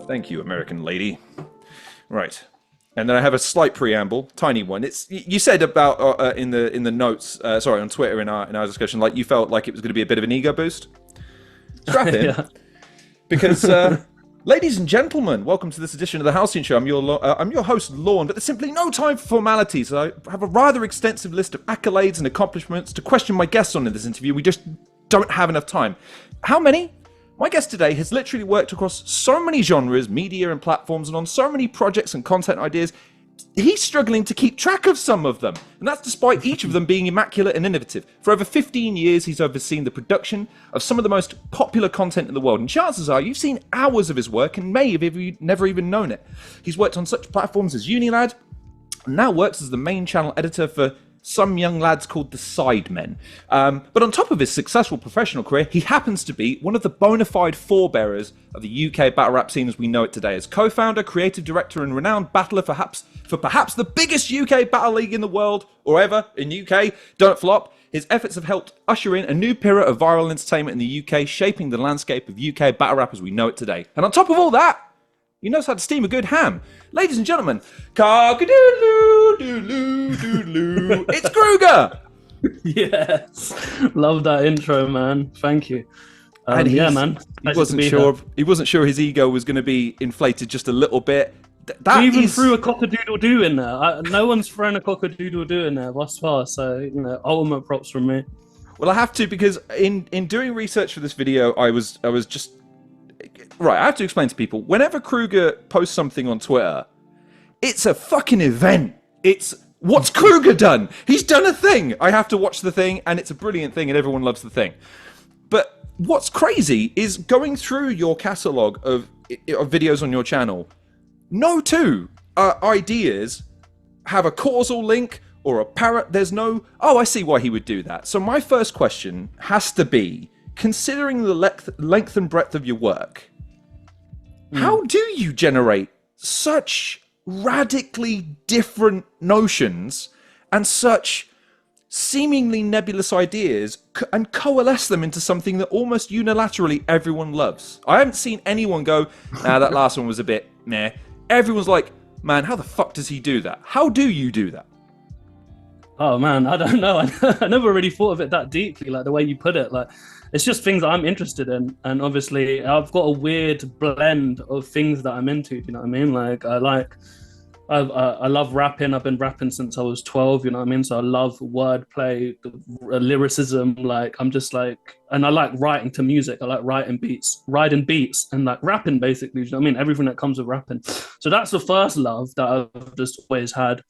Thank you, American lady. Right. And then I have a slight preamble, tiny one. It's you said about in the notes, sorry, on Twitter in our discussion, like you felt like it was going to be a bit of an ego boost. Strap in, Yeah. because ladies and gentlemen, welcome to this edition of the Halcyon Show. I'm your host, Lorne, but there's simply no time for formalities. I have a rather extensive list of accolades and accomplishments to question my guests on in this interview. We just don't have enough time. How many? My guest today has literally worked across so many genres, media and platforms, and on so many projects and content ideas, he's struggling to keep track of some of them. And that's despite each of them being immaculate and innovative. For over 15 years, he's overseen the production of some of the most popular content in the world. And chances are you've seen hours of his work and may have never even known it. He's worked on such platforms as UNILAD, and now works as the main channel editor for some young lads called the SIDEMEN. But on top of his successful professional career, he happens to be one of the bonified fore-bearers of the UK battle rap scene as we know it today. As co-founder, creative director, and renowned battler for perhaps the biggest UK battle league in the world, or ever in UK, Don't Flop, his efforts have helped usher in a new era of viral entertainment in the UK, shaping the landscape of UK battle rap as we know it today. And on top of all that, he knows how to steam a good ham. Ladies and gentlemen, cock-a-doo-da-loo-do-da-loo-do-da-loo. It's Cruger! Yes. Love that intro, man. Thank you. And yeah, man. He wasn't sure his ego was going to be inflated just a little bit. We even threw a cock-a-doodle-doo in there. No one's thrown a cock-a-doodle-doo in there thus far, so, you know, ultimate props from me. Well, I have to, because in doing research for this video, I was just... Right, I have to explain to people, whenever Cruger posts something on Twitter, it's a fucking event. It's, what's Cruger done? He's done a thing. I have to watch the thing, and it's a brilliant thing, and everyone loves the thing. But what's crazy is going through your catalogue of videos on your channel, no two ideas have a causal link or a parrot. There's no, oh, I see why he would do that. So my first question has to be, considering the length and breadth of your work, how do you generate such radically different notions and such seemingly nebulous ideas and coalesce them into something that almost unilaterally everyone loves? I haven't seen anyone go, nah, that last one was a bit meh. Everyone's like, man, how the fuck does he do that? How do you do that? Oh, man, I don't know. I never really thought of it that deeply, like the way you put it. Like, it's just things that I'm interested in, and obviously I've got a weird blend of things that I'm into. You know what I mean? Like I love rapping. I've been rapping since I was 12. You know what I mean? So I love wordplay, lyricism. Like I'm just like, and I like writing to music. I like riding beats, and like rapping basically. You know what I mean? Everything that comes with rapping. So that's the first love that I've just always had.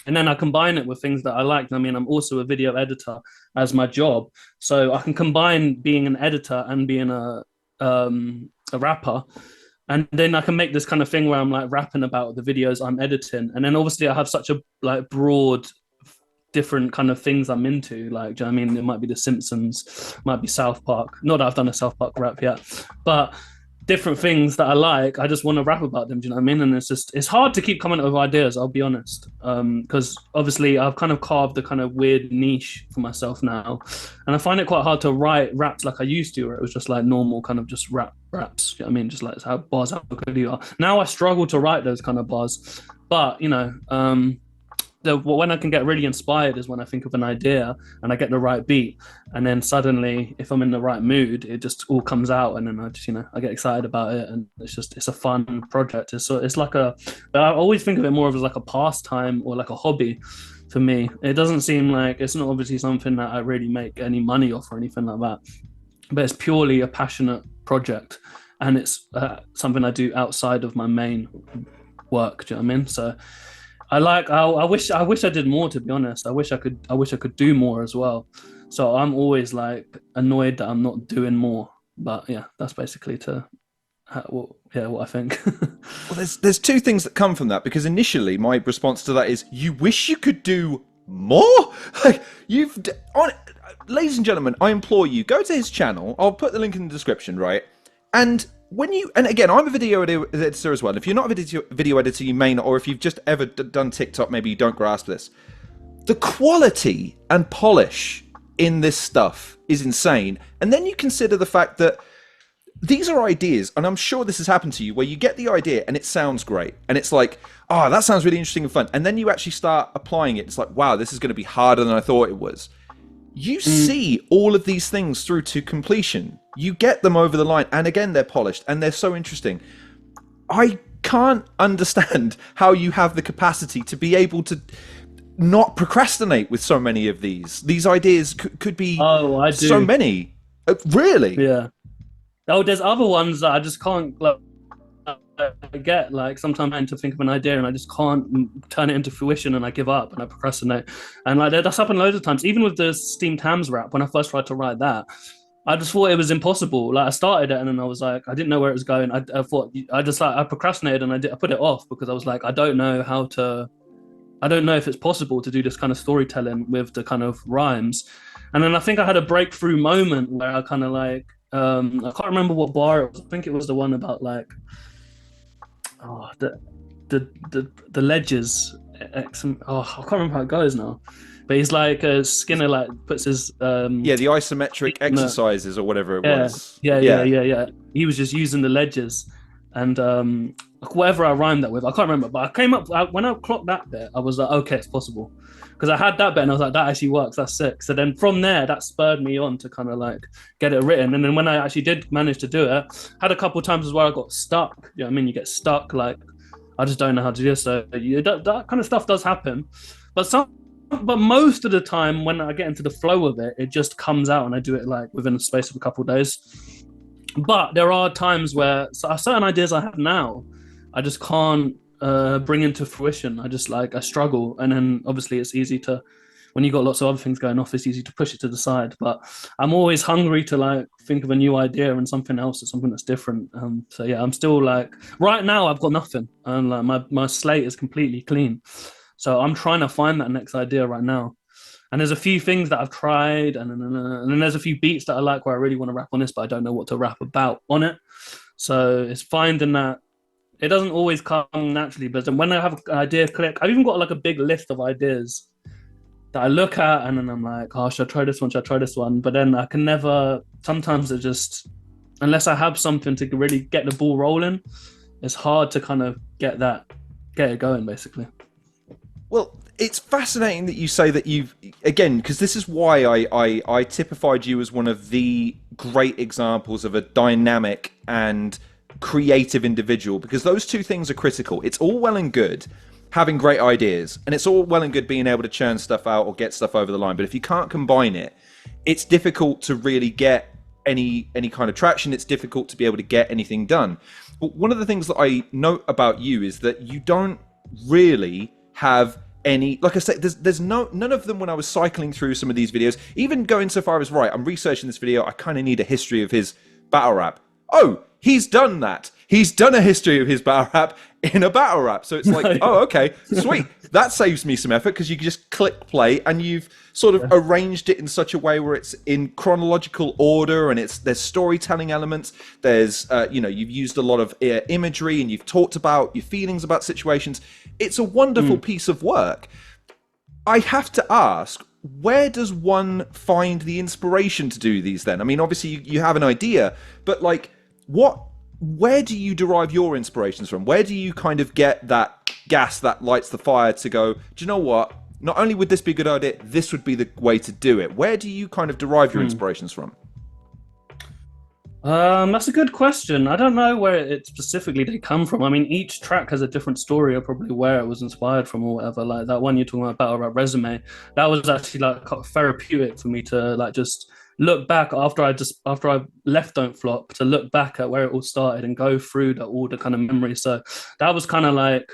And then I combine it with things that I like. I mean, I'm also a video editor as my job. So I can combine being an editor and being a rapper. And then I can make this kind of thing where I'm like rapping about the videos I'm editing. And then obviously I have such a like broad, different kind of things I'm into. Like, do you know what I mean? It might be The Simpsons, might be South Park. Not that I've done a South Park rap yet, but different things that I like, I just want to rap about them, do you know what I mean? And it's hard to keep coming up with ideas, I'll be honest, because obviously I've kind of carved a kind of weird niche for myself now, and I find it quite hard to write raps like I used to, where it was just like normal kind of just raps, you know what I mean? Just like how bars, how good you are. Now I struggle to write those kind of bars, but you know, when I can get really inspired is when I think of an idea and I get the right beat, and then suddenly, if I'm in the right mood, it just all comes out, and then I just, you know, I get excited about it, and it's a fun project. It's like I always think of it more of as like a pastime or like a hobby for me. It doesn't seem like, it's not obviously something that I really make any money off or anything like that, but it's purely a passionate project, and it's something I do outside of my main work. Do you know what I mean? So I wish I did more, to be honest. I wish I could do more as well. So I'm always like annoyed that I'm not doing more. But yeah, that's basically what I think. Well, there's two things that come from that, because initially my response to that is, you wish you could do more? Like, ladies and gentlemen, I implore you, go to his channel. I'll put the link in the description, right? And again, I'm a video editor as well. If you're not a video editor, you may not, or if you've just ever done TikTok, maybe you don't grasp this. The quality and polish in this stuff is insane. And then you consider the fact that these are ideas, and I'm sure this has happened to you, where you get the idea and it sounds great, and it's like, oh, that sounds really interesting and fun, and then you actually start applying it. It's like, wow, this is going to be harder than I thought it was. You see all of these things through to completion. You get them over the line, and again, they're polished, and they're so interesting. I can't understand how you have the capacity to be able to not procrastinate with so many of these. These ideas could be so many. Really? Yeah. Oh, there's other ones that I just can't get. Like sometimes I tend to think of an idea and I just can't turn it into fruition, and I give up and I procrastinate. And like that's happened loads of times. Even with the steamed hams wrap, when I first tried to write that, I just thought it was impossible. Like I started it and then I was like, I didn't know where it was going. I thought I procrastinated and I put it off because I was like, I don't know if it's possible to do this kind of storytelling with the kind of rhymes. And then I think I had a breakthrough moment where I kind of like, I can't remember what bar it was. I think it was the one about like, the ledges. I can't remember how it goes now. But he's like Skinner like puts his the isometric exercises or whatever it was. Yeah. He was just using the ledges, and whatever I rhymed that with, I can't remember. But I came up when I clocked that bit, I was like, okay, it's possible, because I had that bit and I was like, that actually works. That's sick. So then from there, that spurred me on to kind of like get it written. And then when I actually did manage to do it, had a couple of times as well I got stuck. You know what I mean? You get stuck, like I just don't know how to do this. So that kind of stuff does happen, but most of the time when I get into the flow of it, it just comes out and I do it like within the space of a couple of days. But there are times where certain ideas I have now, I just can't bring into fruition. I struggle. And then obviously it's easy to, when you've got lots of other things going off, it's easy to push it to the side. But I'm always hungry to like think of a new idea and something else or something that's different. So yeah, I'm still like, right now I've got nothing. And like my slate is completely clean. So I'm trying to find that next idea right now. And there's a few things that I've tried, and then there's a few beats that I like where I really want to rap on this, but I don't know what to rap about on it. So it's finding that it doesn't always come naturally, but then when I have an idea click, I've even got like a big list of ideas that I look at, and then I'm like, oh, should I try this one? Should I try this one? But then I can never, sometimes it just, unless I have something to really get the ball rolling, it's hard to kind of get it going, basically. Well, it's fascinating that you say that you've, again, because this is why I typified you as one of the great examples of a dynamic and creative individual, because those two things are critical. It's all well and good having great ideas, and it's all well and good being able to churn stuff out or get stuff over the line, but if you can't combine it, it's difficult to really get any kind of traction. It's difficult to be able to get anything done. But one of the things that I note about you is that you don't really have any, like I said, there's none of them. When I was cycling through some of these videos, even going so far as, right, I'm researching this video, I kind of need a history of his battle rap. Oh, he's done that. He's done a history of his battle rap in a battle rap. So it's like, oh, okay, sweet. That saves me some effort, because you can just click play and you've sort of arranged it in such a way where it's in chronological order, and there's storytelling elements. There's, you've used a lot of imagery, and you've talked about your feelings about situations. It's a wonderful piece of work. I have to ask, where does one find the inspiration to do these then? I mean, obviously you have an idea, but like, where do you derive your inspirations from? Where do you kind of get that gas that lights the fire to go, do you know what? Not only would this be a good idea, this would be the way to do it. Where do you kind of derive your inspirations from? That's a good question. I don't know where it specifically they come from. I mean, each track has a different story of probably where it was inspired from or whatever. Like that one you're talking about Resume, that was actually like therapeutic for me to like just look back after I left Don't Flop, to look back at where it all started and go through all the kind of memories. So that was kind of like,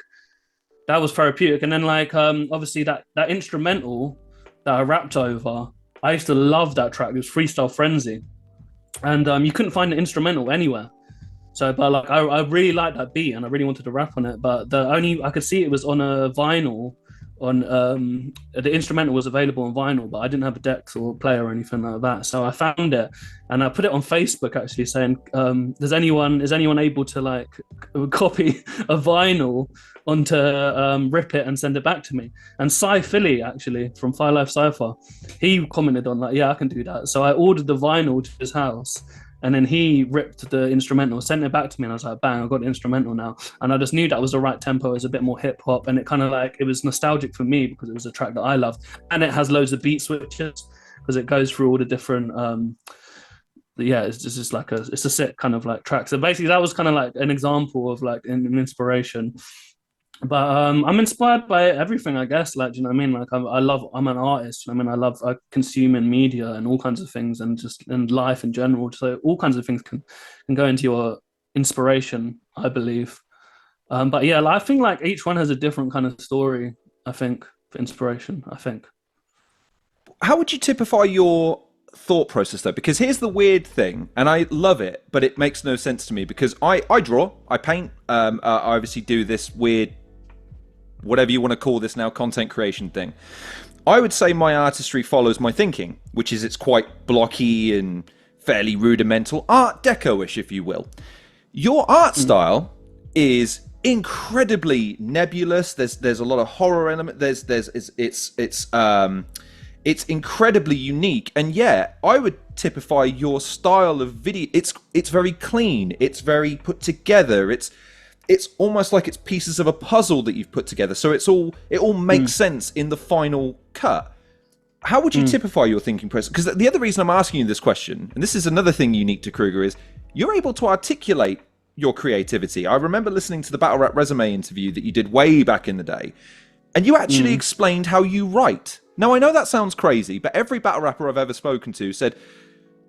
that was therapeutic. And then like obviously that instrumental that I rapped over, I used to love that track. It was Freestyle Frenzy. And you couldn't find the instrumental anywhere. So, but like, I really liked that beat and I really wanted to rap on it. But I could see it was on a vinyl the instrumental was available on vinyl, but I didn't have a deck or player or anything like that. So I found it and I put it on Facebook actually saying, is anyone able to like copy a vinyl onto rip it and send it back to me? And Cy Philly actually from Fire Life Cypher, he commented on like, yeah, I can do that. So I ordered the vinyl to his house. And then he ripped the instrumental, sent it back to me, and I was like, bang, I got the instrumental now. And I just knew that was the right tempo. It was a bit more hip hop, and it kind of like, it was nostalgic for me because it was a track that I loved. And it has loads of beat switches because it goes through all the different, it's just like it's a set kind of like track. So basically that was kind of like an example of like an inspiration. But I'm inspired by everything, I guess. Like, do you know what I mean? Like, I'm an artist. I mean, I love consuming media and all kinds of things, and life in general. So all kinds of things can go into your inspiration, I believe. But yeah, I think like each one has a different kind of story. I think for inspiration. I think. How would you typify your thought process though? Because here's the weird thing, and I love it, but it makes no sense to me because I draw, I paint, I obviously do this weird, whatever you want to call this now, content creation thing. I would say my artistry follows my thinking, which is it's quite blocky and fairly rudimental, Art Deco-ish, if you will. Your art style is incredibly nebulous. There's a lot of horror element. It's incredibly unique, and yeah, I would typify your style of video. It's very clean. It's very put together. It's almost like it's pieces of a puzzle that you've put together. So it all makes sense in the final cut. How would you typify your thinking process? Because the other reason I'm asking you this question, and this is another thing unique to Cruger, is you're able to articulate your creativity. I remember listening to the Battle Rap Resume interview that you did way back in the day, and you actually explained how you write. Now, I know that sounds crazy, but every battle rapper I've ever spoken to said,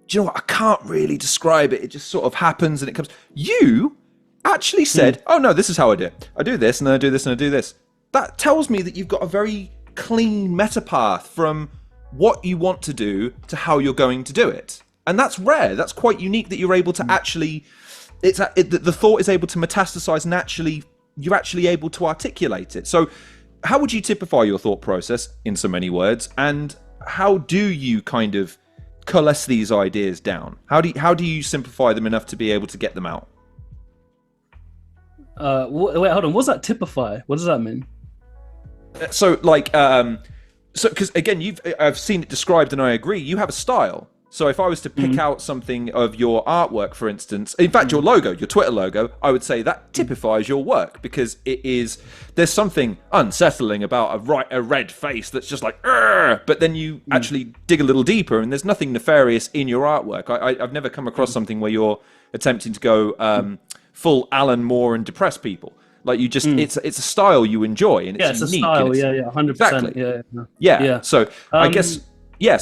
do you know what, I can't really describe it. It just sort of happens and it comes. You actually said, oh no, this is how I do it. I do this, and then I do this, and I do this. That tells me that you've got a very clean meta path from what you want to do to how you're going to do it. And that's rare. That's quite unique that you're able to actually, the thought is able to metastasize naturally. You're actually able to articulate it. So how would you typify your thought process in so many words? And how do you kind of coalesce these ideas down? How do you simplify them enough to be able to get them out? Wait, hold on. What's that typify? What does that mean? So like, because again, I've seen it described, and I agree. You have a style. So if I was to pick out something of your artwork, for instance, in fact, your logo, your Twitter logo, I would say that typifies your work because there's something unsettling about a red face that's just like, Arr! But then you actually dig a little deeper, and there's nothing nefarious in your artwork. I've never come across something where you're attempting to go full Alan Moore and depress people. Like you just, it's a style you enjoy, and it's it's unique. a style, 100%. Exactly. Yeah. So I guess,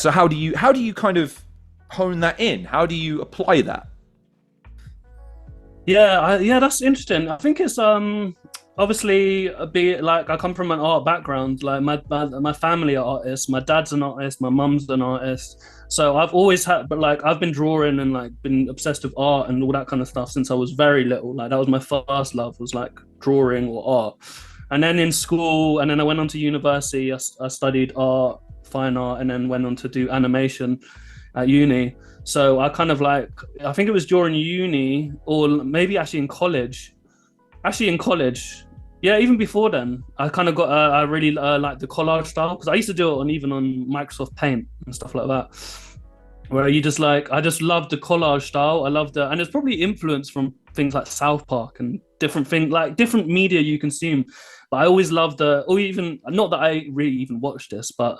so how do you kind of hone that in? How do you apply that? That's interesting. I think it's obviously I come from an art background. Like my family are artists. My dad's an artist. My mum's an artist. So I've always had, but like I've been drawing and like been obsessed with art and all that kind of stuff since I was very little. Like that was my first love, was like drawing or art. And then in school, and then I went on to university. I studied art, fine art, and then went on to do animation at uni. So I kind of like, I think it was during uni, or maybe actually in college. Yeah, even before then, I kind of got, I really like the collage style, because I used to do it even on Microsoft Paint and stuff like that, where you just like, I just love the collage style. I love and it's probably influenced from things like South Park and different things, like different media you consume. But I always loved or even, not that I really even watched this, but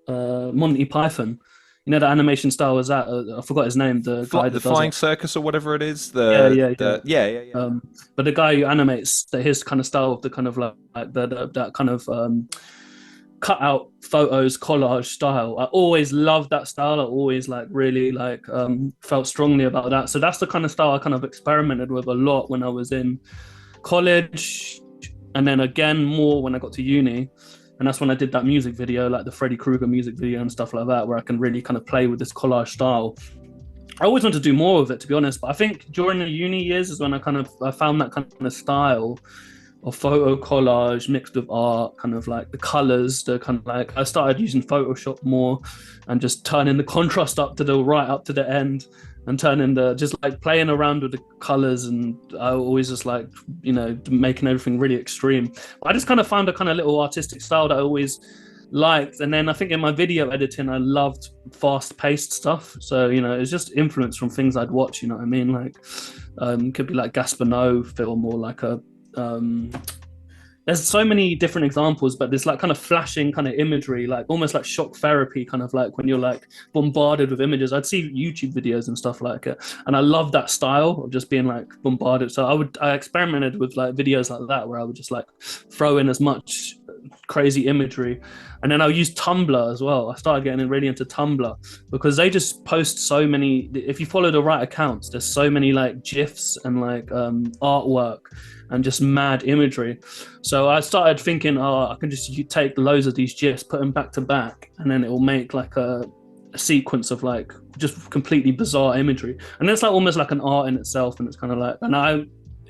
Monty Python. You know, the animation style was that. I forgot his name. The guy that Flying Circus or whatever it is. Yeah. But the guy who animates his kind of style of the kind of like that kind of cut out photos collage style. I always loved that style. I always like really like felt strongly about that. So that's the kind of style I kind of experimented with a lot when I was in college, and then again more when I got to uni. And that's when I did that music video, like the Freddie Kruger music video and stuff like that, where I can really kind of play with this collage style. I always want to do more of it, to be honest. But I think during the uni years is when I found that kind of style of photo collage mixed with art, kind of like the colors, the kind of like I started using Photoshop more and just turning the contrast up to the right up to the end and turning the just like playing around with the colors. And I always just like, you know, making everything really extreme. I just kind of found a kind of little artistic style that I always liked. And then I think in my video editing, I loved fast-paced stuff. So, you know, it's just influence from things I'd watch, you know what I mean? Like, could be like Gaspar Noé film, or like a there's so many different examples, but there's like kind of flashing kind of imagery, like almost like shock therapy, kind of like when you're like bombarded with images. I'd see YouTube videos and stuff like it, and I love that style of just being like bombarded. So I experimented with like videos like that where I would just like throw in as much crazy imagery. And then I'll use Tumblr as well. I started getting really into Tumblr because they just post so many, if you follow the right accounts, there's so many like GIFs and like artwork and just mad imagery. So I started thinking, oh, I can just take loads of these GIFs, put them back to back, and then it will make like a sequence of like just completely bizarre imagery. And it's like almost like an art in itself. And it's kind of like, and I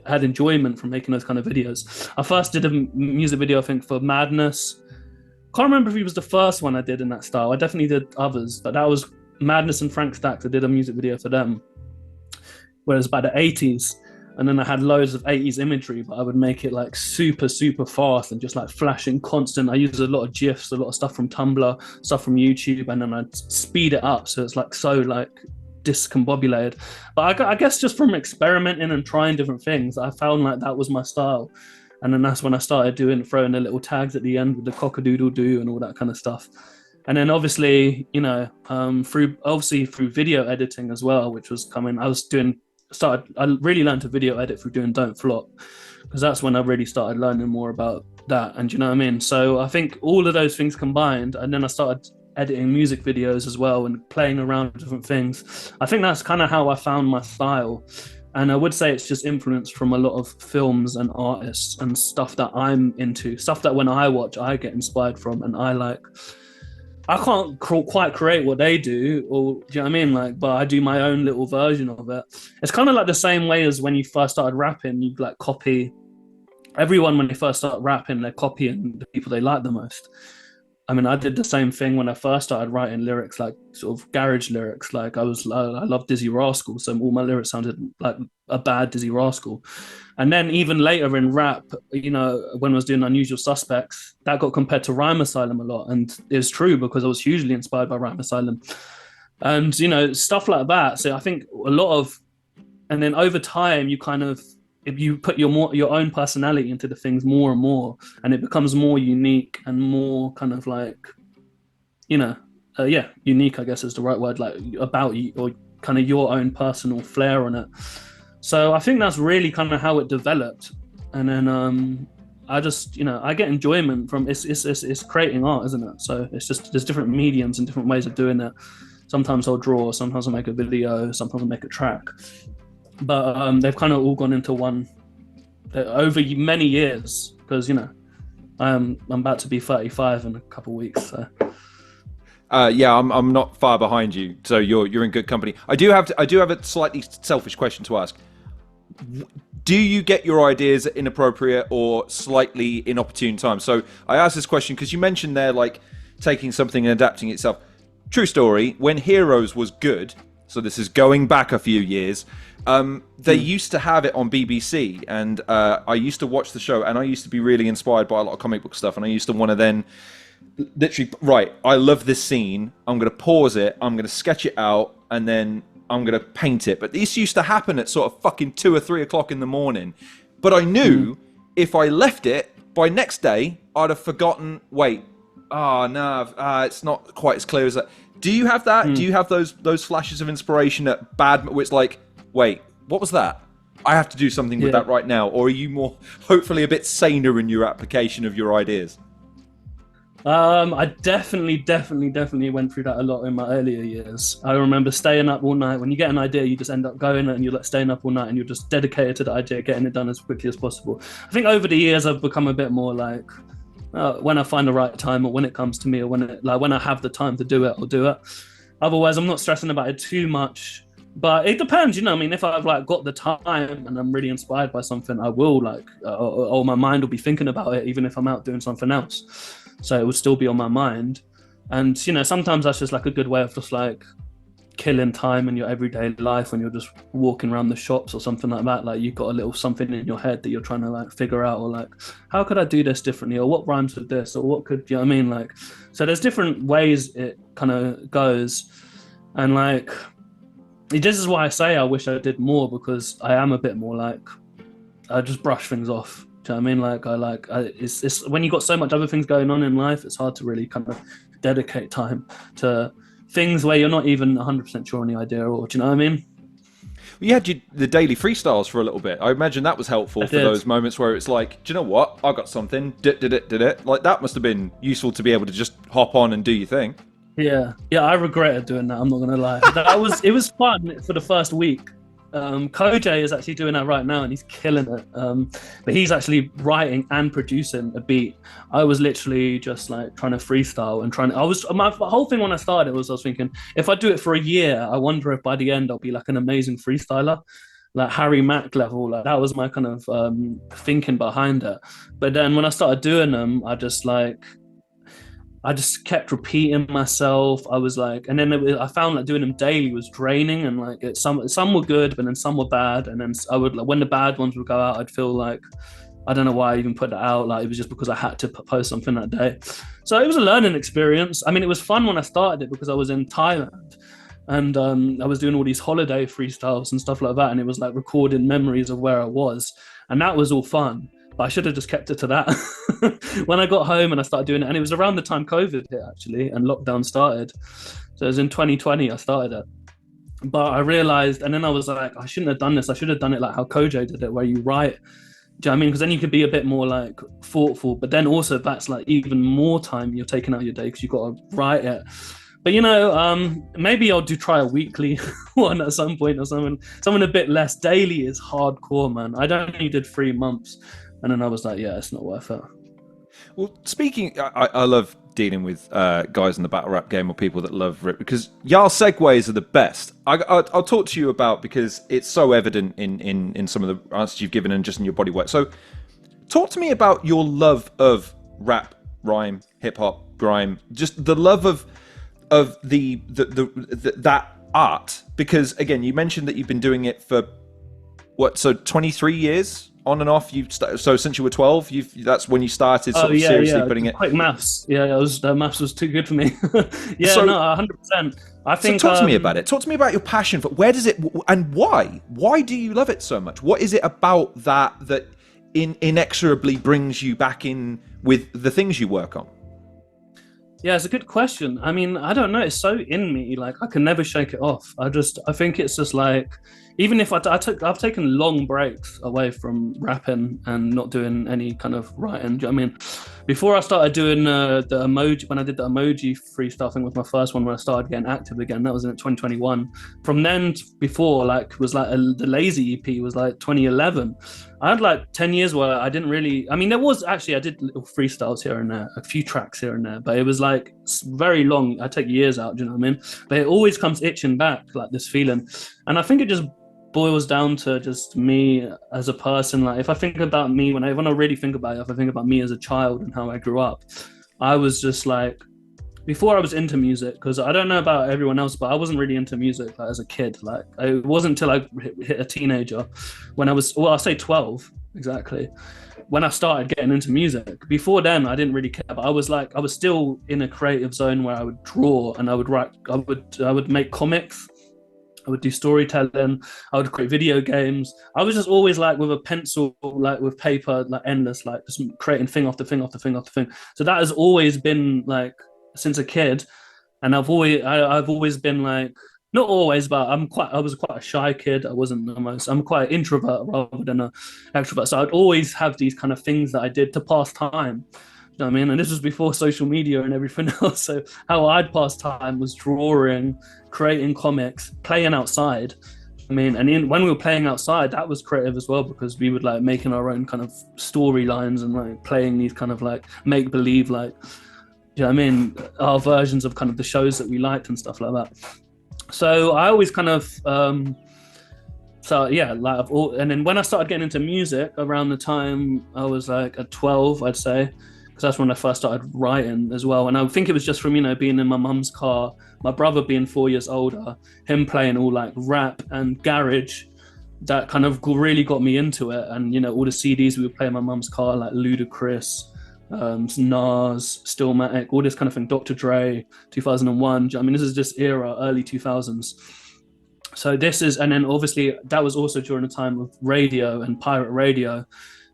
had enjoyment from making those kind of videos. I first did a music video, I think, for Madness. Can't remember if it was the first one I did in that style. I definitely did others, but that was Madness and Frank Stacks. I did a music video for them, where it was about the 80s. And then I had loads of 80s imagery, but I would make it like super, super fast and just like flashing constant. I used a lot of GIFs, a lot of stuff from Tumblr, stuff from YouTube, and then I'd speed it up. So it's like so like discombobulated. But I guess just from experimenting and trying different things, I found like that was my style. And then that's when I started throwing the little tags at the end with the cock-a-doo-da-loo-do and all that kind of stuff. And then obviously, you know, through video editing as well, which was coming, I really learned to video edit through doing Don't Flop, because that's when I really started learning more about that. And you know what I mean? So I think all of those things combined, and then I started editing music videos as well and playing around with different things. I think that's kind of how I found my style. And I would say it's just influenced from a lot of films and artists and stuff that I'm into, stuff that when I watch, I get inspired from, and I can't quite create what they do, or do you know what I mean? Like, but I do my own little version of it. It's kind of like the same way as when you first started rapping, you like copy everyone when they first start rapping, they're copying the people they like the most. I mean, I did the same thing when I first started writing lyrics, like sort of garage lyrics. Like I love Dizzy Rascal, so all my lyrics sounded like a bad Dizzy Rascal. And then even later in rap, you know, when I was doing Unusual Suspects, that got compared to Rhyme Asylum a lot. And it's true, because I was hugely inspired by Rhyme Asylum. And, you know, stuff like that. So I think a lot of, and then over time, you kind of, if you put your own personality into the things more and more, and it becomes more unique and more kind of like, you know, unique, I guess is the right word, like about you, or kind of your own personal flair on it. So I think that's really kind of how it developed. And then I just, you know, I get enjoyment from it's creating art, isn't it? So it's just, there's different mediums and different ways of doing it. Sometimes I'll draw, sometimes I'll make a video, sometimes I'll make a track. But they've kind of all gone into one over many years, because, you know, I'm about to be 35 in a couple of weeks. So. Yeah, I'm not far behind you, so you're in good company. I do have a slightly selfish question to ask. Do you get your ideas at inappropriate or slightly inopportune times? So I asked this question because you mentioned there, like, taking something and adapting itself. True story. When Heroes was good, so this is going back a few years. They used to have it on BBC, and I used to watch the show, and I used to be really inspired by a lot of comic book stuff, and I used to want to then literally, right, I love this scene, I'm going to pause it, I'm going to sketch it out, and then I'm going to paint it. But this used to happen at sort of fucking 2 or 3 o'clock in the morning. But I knew if I left it, by next day, I'd have forgotten, wait, it's not quite as clear as that. Do you have that? Do you have those flashes of inspiration at where it's like, wait, what was that? I have to do something with that right now. Or are you more, hopefully, a bit saner in your application of your ideas? I definitely went through that a lot in my earlier years. I remember staying up all night. When you get an idea, you just end up going and you're like staying up all night, and you're just dedicated to the idea, getting it done as quickly as possible. I think over the years, I've become a bit more like, when I find the right time, or when it comes to me, or when I have the time to do it, I'll do it. Otherwise, I'm not stressing about it too much. But it depends, you know. I mean, if I've like got the time and I'm really inspired by something, I will like, or my mind will be thinking about it, even if I'm out doing something else. So it will still be on my mind. And you know, sometimes that's just like a good way of just like killing time in your everyday life when you're just walking around the shops or something like that. Like you've got a little something in your head that you're trying to like figure out, or like, how could I do this differently, or what rhymes with this, or what could, you know what I mean? Like, so there's different ways it kind of goes, and like. This is why I say I wish I did more, because I am a bit more like, I just brush things off. Do you know what I mean? It's when you got so much other things going on in life, it's hard to really kind of dedicate time to things where you're not even 100% sure on the idea, or do you know what I mean? You had the daily freestyles for a little bit. I imagine that was helpful for those moments where it's like, do you know what? I got something. Did it. Like that must have been useful to be able to just hop on and do your thing. Yeah, I regretted doing that. I'm not gonna lie. It was fun for the first week. Koj is actually doing that right now, and he's killing it. But he's actually writing and producing a beat. I was literally just like trying to freestyle and my whole thing when I started was I was thinking, if I do it for a year, I wonder if by the end I'll be like an amazing freestyler, like Harry Mack level. Like that was my kind of thinking behind it. But then when I started doing them, I just kept repeating myself. I was like, and then I found like doing them daily was draining, and like some were good, but then some were bad. And then I would like when the bad ones would go out, I'd feel like I don't know why I even put that out. Like it was just because I had to post something that day. So it was a learning experience. I mean, it was fun when I started it because I was in Thailand, and I was doing all these holiday freestyles and stuff like that, and it was like recording memories of where I was, and that was all fun. But I should have just kept it to that. When I got home and I started doing it, and it was around the time COVID hit actually, and lockdown started. So it was in 2020 I started it. But I realized, and then I was like, I shouldn't have done this. I should have done it like how Koj did it, where you write. Do you know what I mean? Because then you could be a bit more like thoughtful, but then also that's like even more time you're taking out of your day because you've got to write it. But you know, maybe I'll try a weekly one at some point or something a bit less. Daily is hardcore, man. I only did 3 months. And then I was like, yeah, it's not worth it. Well, speaking, I love dealing with guys in the battle rap game or people that love rip, because y'all segues are the best. I'll talk to you about, because it's so evident in some of the answers you've given and just in your body work. So talk to me about your love of rap, rhyme, hip hop, grime, just the love of that art. Because again, you mentioned that you've been doing it for 23 years? On and off, so since you were 12, that's when you started seriously putting it. Quick maths, maths was too good for me. 100%. I think. So talk to me about it. Talk to me about your passion for where does it and why? Why do you love it so much? What is it about that inexorably brings you back in with the things you work on? Yeah, it's a good question. I mean, I don't know. It's so in me. Like I can never shake it off. I think it's just like, even if I've taken long breaks away from rapping and not doing any kind of writing. Do you know what I mean? Before I started doing the emoji, when I did the emoji freestyle thing was my first one when I started getting active again. That was in 2021. From then before, like was like the Lazy EP was like 2011. I had like 10 years where I didn't really, I mean, there was actually, I did little freestyles here and there, a few tracks here and there, but it was like very long. I take years out, do you know what I mean? But it always comes itching back, like this feeling. And I think it just boils down to just me as a person. Like if I think about me, when I really think about it, if I think about me as a child and how I grew up, I was just like, before I was into music, because I don't know about everyone else, but I wasn't really into music like, as a kid. Like it wasn't until I hit a teenager when I was, I'll say 12 exactly, when I started getting into music. Before then, I didn't really care, but I was still in a creative zone where I would draw and I would write, I would make comics. I would do storytelling. I would create video games. I was just always like with a pencil, like with paper, like endless, like just creating thing after thing after thing after thing. So that has always been like since a kid, and I've always been like, not always, but I was quite a shy kid. I'm quite an introvert rather than an extrovert. So I'd always have these kind of things that I did to pass time. You know what I mean? And this was before social media and everything else. So how I'd pass time was drawing, creating comics, playing outside. I mean, and when we were playing outside, that was creative as well, because we would like making our own kind of storylines and like playing these kind of like make believe, like, you know what I mean, our versions of kind of the shows that we liked and stuff like that. So I always kind of so yeah, like and then when I started getting into music around the time I was like at 12, I'd say, because that's when I first started writing as well. And I think it was just from, being in my mum's car, my brother being 4 years older, him playing all like rap and garage, that kind of really got me into it. And all the CDs we would play in my mum's car, like Ludacris, Nas, Stillmatic, all this kind of thing, Dr. Dre, 2001. I mean, this is just era, early 2000s. So this is, and then obviously that was also during the time of radio and pirate radio.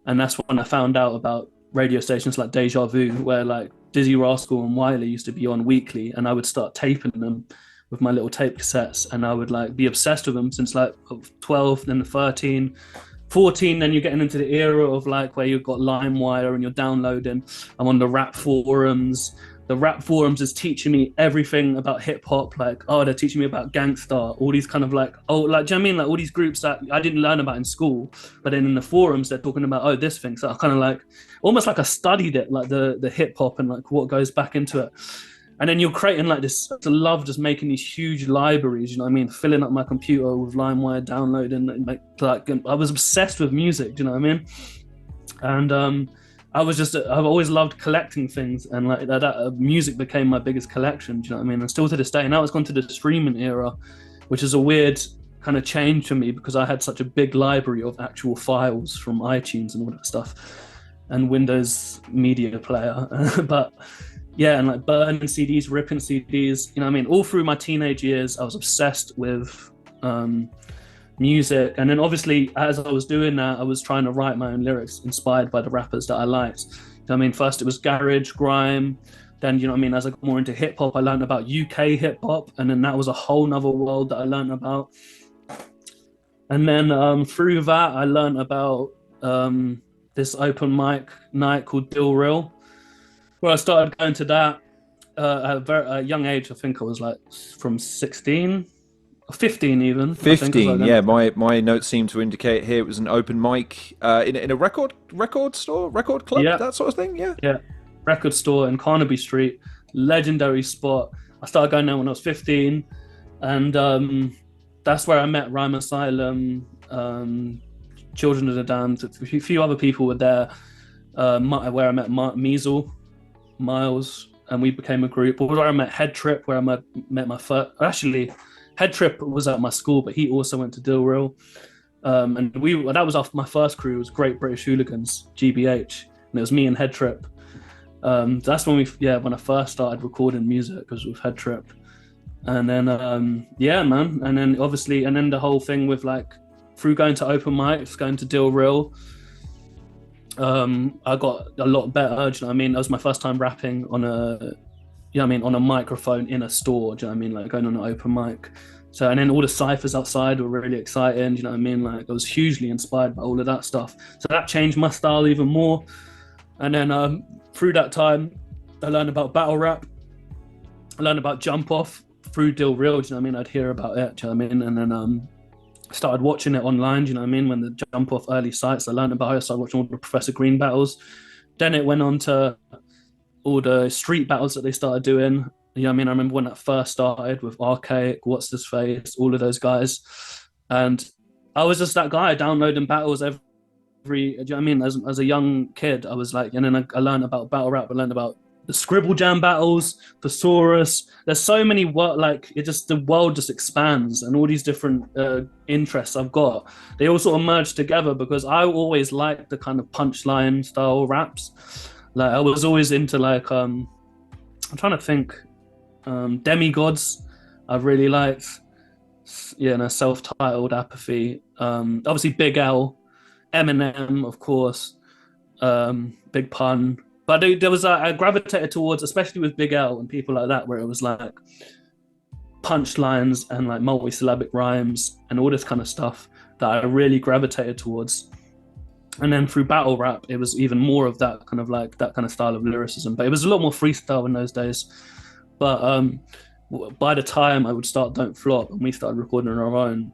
And that's when I found out about radio stations like Deja Vu, where like Dizzy Rascal and Wiley used to be on weekly, and I would start taping them with my little tape cassettes, and I would like be obsessed with them since like 12, then 13, 14. Then you're getting into the era of like where you've got LimeWire and you're downloading. I'm on the rap forums. The rap forums is teaching me everything about hip hop. Like, they're teaching me about Gangstar, all these kind of like, do you know what I mean? Like all these groups that I didn't learn about in school, but then in the forums they're talking about, this thing. So I kind of like, almost like I studied it, like the hip hop and like what goes back into it. And then you're creating like this love, just making these huge libraries, you know what I mean? Filling up my computer with LimeWire, downloading, like I was obsessed with music, do you know what I mean? And I've always loved collecting things, and like that music became my biggest collection, do you know what I mean? And still to this day, now it's gone to the streaming era, which is a weird kind of change for me because I had such a big library of actual files from iTunes and all that stuff and Windows Media Player. But yeah, and like burning CDs, ripping CDs, you know what I mean? All through my teenage years, I was obsessed with music. And then obviously, as I was doing that, I was trying to write my own lyrics inspired by the rappers that I liked. You know what I mean? First, it was garage, grime. Then, you know what I mean? As I got more into hip hop, I learned about UK hip hop. And then that was a whole nother world that I learned about. And then through that, I learned about this open mic night called Dill Real, where I started going to that at a young age. I think I was like from 16 or 15 even. 15, yeah. My notes seem to indicate here it was an open mic in a record store, record club, Yeah, that sort of thing, yeah. yeah. Record store in Carnaby Street, legendary spot. I started going there when I was 15, and that's where I met Rhyme Asylum, Children of the Damned. A few other people were there, where I met Measle, Miles, and we became a group. Or where I met Head Trip, where I met my first. Actually, Head Trip was at my school, but he also went to Dill Real. And that was my first crew. It was Great British Hooligans, GBH, and it was me and Head Trip. That's when when I first started recording music, was with Head Trip. And then yeah, man, and then obviously, and then the whole thing with like through going to open mics, going to Dill Real, I got a lot better. Do you know what I mean? That was my first time rapping on on a microphone in a store. Do you know what I mean? Like going on an open mic. So, and then all the ciphers outside were really exciting. Do you know what I mean? Like I was hugely inspired by all of that stuff. So that changed my style even more. And then through that time, I learned about battle rap. I learned about jump off through Dill Real. Do you know what I mean? I'd hear about it. Do you know what I mean? And then started watching it online. Do you know what I mean? When the jump off early sites, I learned about it. I started watching all the Professor Green battles. Then it went on to all the street battles that they started doing. You know what I mean? I remember when that first started with Archaic, What's This Face, all of those guys. And I was just that guy downloading battles every do you know what I mean? As a young kid, I was like, and then I learned about battle rap. I learned about the Scribble Jam battles, Thesaurus. There's so many the world just expands, and all these different interests I've got, they all sort of merge together because I always liked the kind of punchline style raps. Like I was always into like I'm trying to think, Demigods. I really liked, Self-Titled, Apathy. Obviously Big L, Eminem, of course, Big Pun. But there was I gravitated towards, especially with Big L and people like that, where it was like punchlines and like multi-syllabic rhymes and all this kind of stuff that I really gravitated towards. And then through battle rap, it was even more of that kind of style of lyricism. But it was a lot more freestyle in those days. But by the time I would start Don't Flop and we started recording on our own,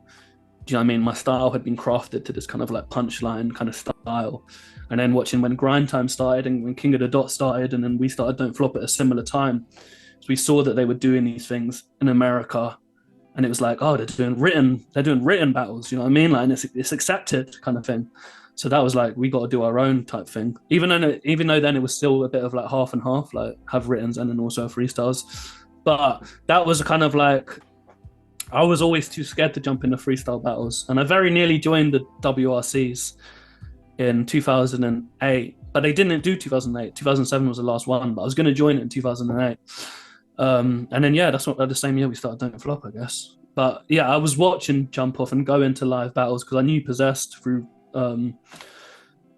do you know what I mean? My style had been crafted to this kind of like punchline kind of style. And then watching when Grind Time started and when King of the Dot started, and then we started Don't Flop at a similar time. So we saw that they were doing these things in America and it was like, oh, they're doing written battles, you know what I mean? Like, and it's accepted kind of thing. So that was like, we got to do our own type thing. Even though then it was still a bit of like half and half, like have writtens and then also freestyles. But that was kind of like, I was always too scared to jump into freestyle battles, and I very nearly joined the WRCs in 2008, but they didn't do 2008. 2007 was the last one, but I was going to join it in 2008. And then that's what the same year we started Don't Flop, I guess. But yeah, I was watching Jump Off and go into live battles because I knew Possessed through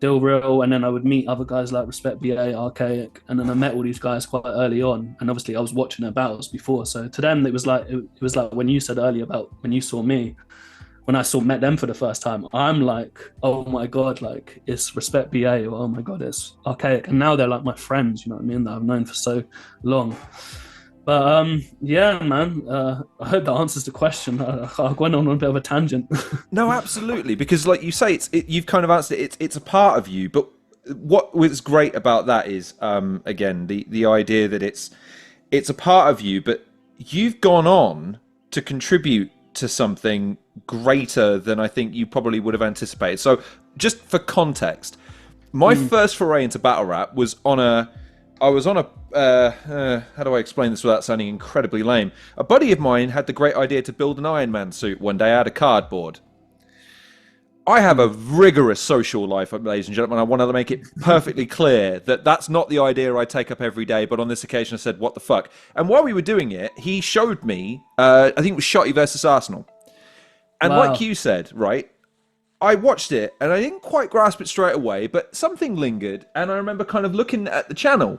Dill Real, and then I would meet other guys like Respect BA, Archaic, and then I met all these guys quite early on, and obviously I was watching their battles before, so to them it was like when you said earlier about when you saw me, when I met them for the first time, I'm like, oh my god, like it's Respect BA, or oh my god, it's Archaic, and now they're like my friends, you know what I mean, that I've known for so long. But yeah, man, I hope that answers the question. I went on a bit of a tangent. No, absolutely, because like you say, you've kind of answered it. It's a part of you. But what was great about that is, again, the idea that it's a part of you, but you've gone on to contribute to something greater than I think you probably would have anticipated. So, just for context, my first foray into battle rap was I was on a how do I explain this without sounding incredibly lame? A buddy of mine had the great idea to build an Iron Man suit one day out of cardboard. I have a rigorous social life, ladies and gentlemen. I want to make it perfectly clear that that's not the idea I take up every day, but on this occasion I said, what the fuck? And while we were doing it, he showed me, I think it was Shotty versus Arsenal. And Wow. like you said, right, I watched it and I didn't quite grasp it straight away, but something lingered, and I remember kind of looking at the channel.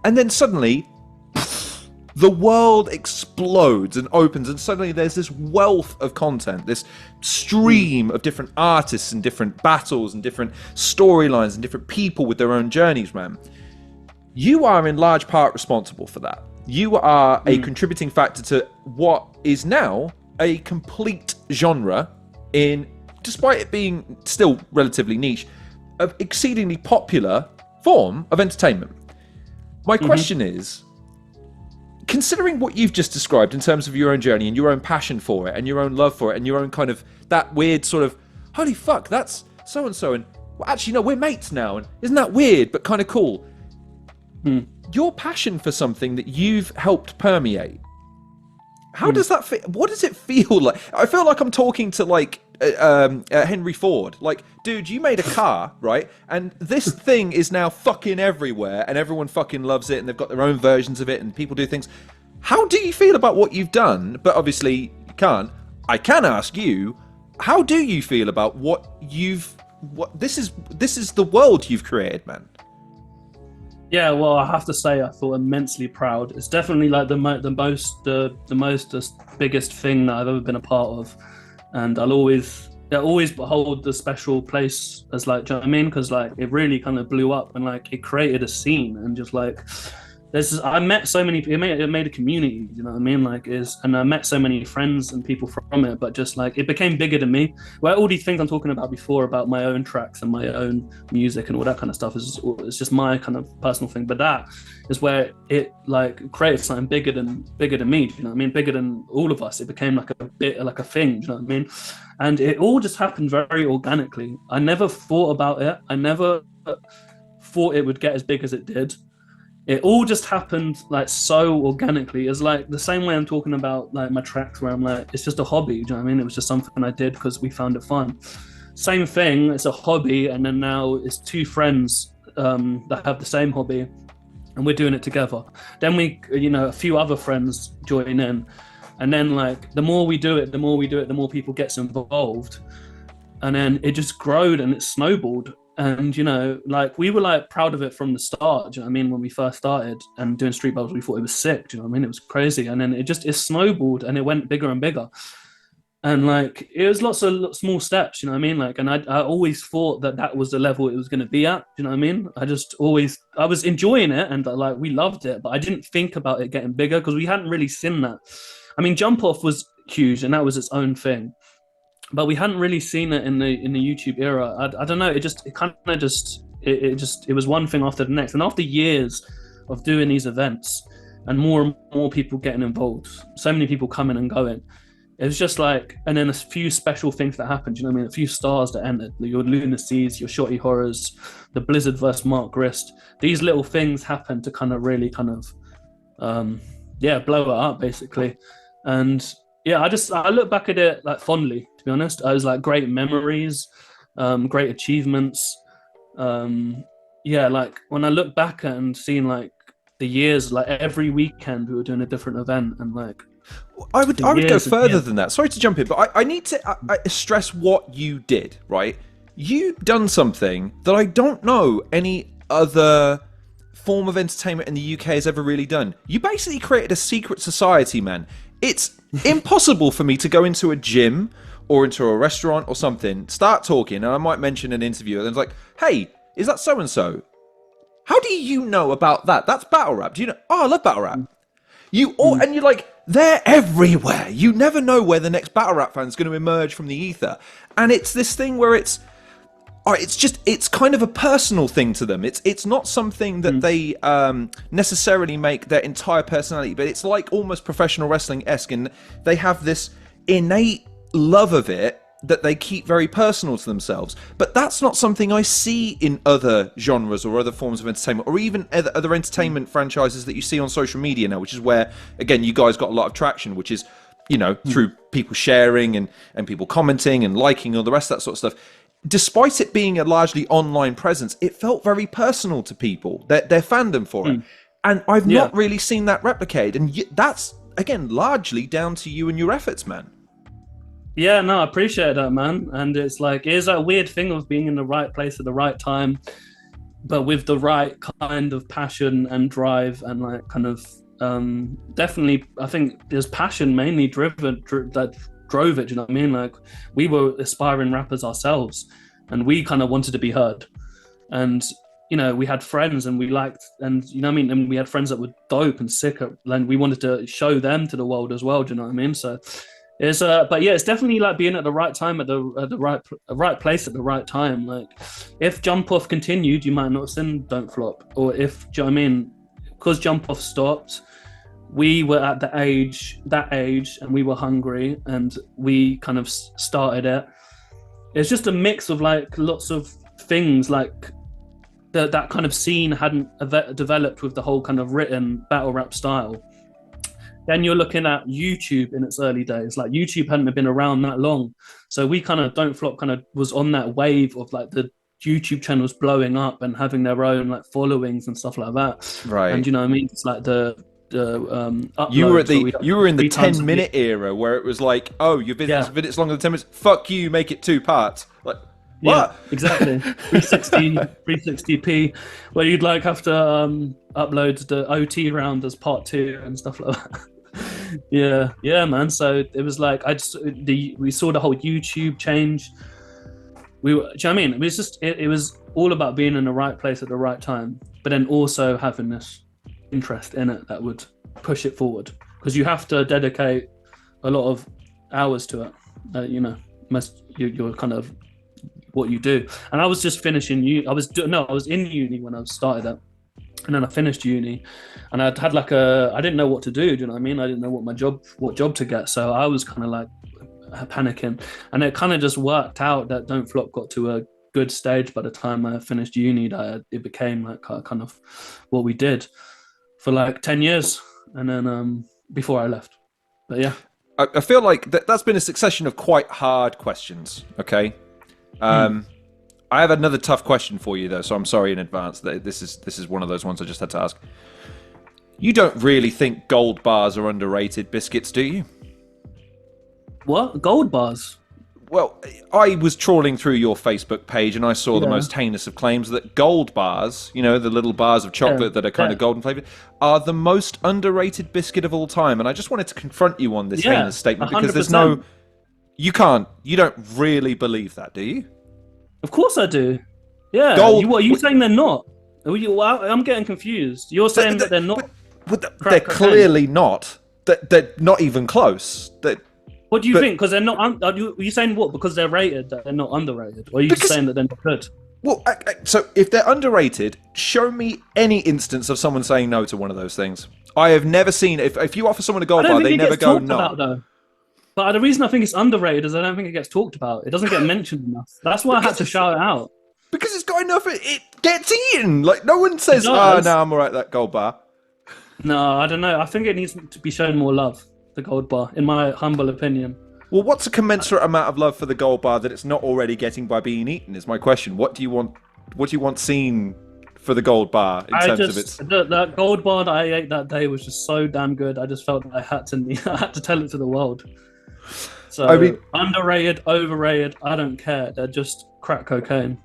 And then suddenly, the world explodes and opens, and suddenly there's this wealth of content, this stream of different artists and different battles and different storylines and different people with their own journeys, man. You are in large part responsible for that. You are a contributing factor to what is now a complete genre despite it being still relatively niche, an exceedingly popular form of entertainment. My question is, considering what you've just described in terms of your own journey and your own passion for it and your own love for it and your own kind of that weird sort of, holy fuck, that's so-and-so, and well, actually, no, we're mates now, and isn't that weird but kind of cool? Your passion for something that you've helped permeate, how does that feel? What does it feel like? I feel like I'm talking to like Henry Ford. Like, dude, you made a car, right? And this thing is now fucking everywhere, and everyone fucking loves it, and they've got their own versions of it, and people do things. How do you feel about what you've done? But obviously, you can't. I can ask you, how do you feel about this is the world you've created, man? Yeah, well, I have to say, I feel immensely proud. It's definitely like the biggest thing that I've ever been a part of, and I'll always hold the special place as, like, do you know what I mean? Because like it really kind of blew up, and like it created a scene, and just like I met so many. It made a community. You know what I mean? And I met so many friends and people from it. But just like it became bigger than me. Where all these things I'm talking about before about my own tracks and my own music and all that kind of stuff is just my kind of personal thing. But that is where it like created something bigger than me. You know what I mean? Bigger than all of us. It became like a bit like a thing. You know what I mean? And it all just happened very organically. I never thought about it. I never thought it would get as big as it did. It all just happened like so organically. It's like the same way I'm talking about like my tracks where I'm like, it's just a hobby. Do you know what I mean? It was just something I did because we found it fun. Same thing, it's a hobby. And then now it's two friends that have the same hobby and we're doing it together. Then a few other friends join in. And then like, the more we do it, the more people gets involved. And then it just growed and it snowballed. And, you know, like we were like proud of it from the start. Do you know what I mean? When we first started and doing street battles, we thought it was sick. Do you know what I mean? It was crazy. And then it snowballed and it went bigger and bigger. And like, it was lots of small steps, you know what I mean? Like, and I always thought that was the level it was going to be at. Do you know what I mean? I was enjoying it and like, we loved it, but I didn't think about it getting bigger because we hadn't really seen that. I mean, Jump Off was huge and that was its own thing. But we hadn't really seen it in the YouTube era. I don't know. It was one thing after the next. And after years of doing these events and more people getting involved, so many people coming and going, It was just like, and then a few special things that happened. You know what I mean? A few stars that entered. Your lunacies, your shorty horrors, the Blizzard versus Mark Grist. These little things happened to kind of really kind of, blow it up basically. And yeah, I look back at it like fondly. To be honest, I was like great memories, great achievements. Like when I look back and seeing like the years, like every weekend we were doing a different event, and like. I would go further than that. Sorry to jump in, but I need to stress what you did, right? You've done something that I don't know any other form of entertainment in the UK has ever really done. You basically created a secret society, man. It's impossible for me to go into a gym or into a restaurant or something, start talking, and I might mention an interview, and it's like, hey, is that so-and-so? How do you know about that? That's battle rap. Do you know? Oh, I love battle rap. And you're like, they're everywhere. You never know where the next battle rap fan is going to emerge from the ether. And it's this thing where it's kind of a personal thing to them. It's not something that they necessarily make their entire personality, but it's like almost professional wrestling-esque, and they have this innate love of it that they keep very personal to themselves. But that's not something I see in other genres or other forms of entertainment, or even other entertainment franchises that you see on social media now, which is where, again, you guys got a lot of traction, which is, through people sharing and people commenting and liking, all the rest of that sort of stuff. Despite it being a largely online presence, it felt very personal to people, their fandom for it. And I've not really seen that replicated. And that's, again, largely down to you and your efforts, man. Yeah, no, I appreciate that, man. And it's like, it is that weird thing of being in the right place at the right time, but with the right kind of passion and drive, and like kind of definitely, I think there's passion mainly that drove it. You know what I mean? Like, we were aspiring rappers ourselves, and we kind of wanted to be heard. And we had friends, and we liked, and you know what I mean, and we had friends that were dope and sick, and we wanted to show them to the world as well. Do you know what I mean? So. It's it's definitely like being at the right time at the right place at the right time. Like, if Jump Off continued, you might not have seen Don't Flop, or if, do you know what I mean? Because Jump Off stopped, we were at that age, and we were hungry, and we kind of started it. It's just a mix of like lots of things, like that kind of scene hadn't developed with the whole kind of written battle rap style. Then you're looking at YouTube in its early days. Like, YouTube hadn't been around that long. So we kind of, Don't Flop kind of was on that wave of like the YouTube channels blowing up and having their own like followings and stuff like that. Right. And you know what I mean? It's like the you were in the 10-minute era where it was like, oh, your video's minutes longer than 10 minutes. Fuck you, make it 2 parts. Like, what? Yeah, exactly. 360p, where you'd like have to upload the OT round as part 2 and stuff like that. yeah, man. So it was like, we saw the whole YouTube change. Do you know what I mean? It was just, it was all about being in the right place at the right time, but then also having this interest in it that would push it forward, because you have to dedicate a lot of hours to it. You're kind of what you do. And I was just finishing I was in uni when I started it. And then I finished uni, and I'd had like I didn't know what to do. Do you know what I mean? I didn't know what job to get. So I was kind of like panicking, and it kind of just worked out that Don't Flop got to a good stage by the time I finished uni. That it became like kind of what we did for like 10 years, and then before I left. But yeah, I feel like that's been a succession of quite hard questions. Okay. I have another tough question for you, though, so I'm sorry in advance. This is one of those ones I just had to ask. You don't really think gold bars are underrated biscuits, do you? What? Gold bars? Well, I was trawling through your Facebook page, and I saw the most heinous of claims that gold bars, the little bars of chocolate that are kind of golden flavored, are the most underrated biscuit of all time. And I just wanted to confront you on this heinous statement, because 100%. You don't really believe that, do you? Of course I do. Yeah. What are you saying they're not? I'm getting confused. You're saying that they're not. They're clearly not. They're not even close. What do you think? Because they're not. Are you saying what? Because they're rated, that they're not underrated? Or are you just saying that they're not good? Well, so if they're underrated, show me any instance of someone saying no to one of those things. I have never seen. If you offer someone a gold bar, they never go no. But the reason I think it's underrated is I don't think it gets talked about. It doesn't get mentioned enough. That's why I had to shout it out. Because it's got enough, it gets eaten. Like, no one says, no, I'm all right, that gold bar. No, I don't know. I think it needs to be shown more love, the gold bar, in my humble opinion. Well, what's a commensurate amount of love for the gold bar that it's not already getting by being eaten is my question. What do you want seen for the gold bar in terms of its... That gold bar that I ate that day was just so damn good. I just felt I had to tell it to the world. So, I mean, underrated, overrated, I don't care. They're just crack cocaine.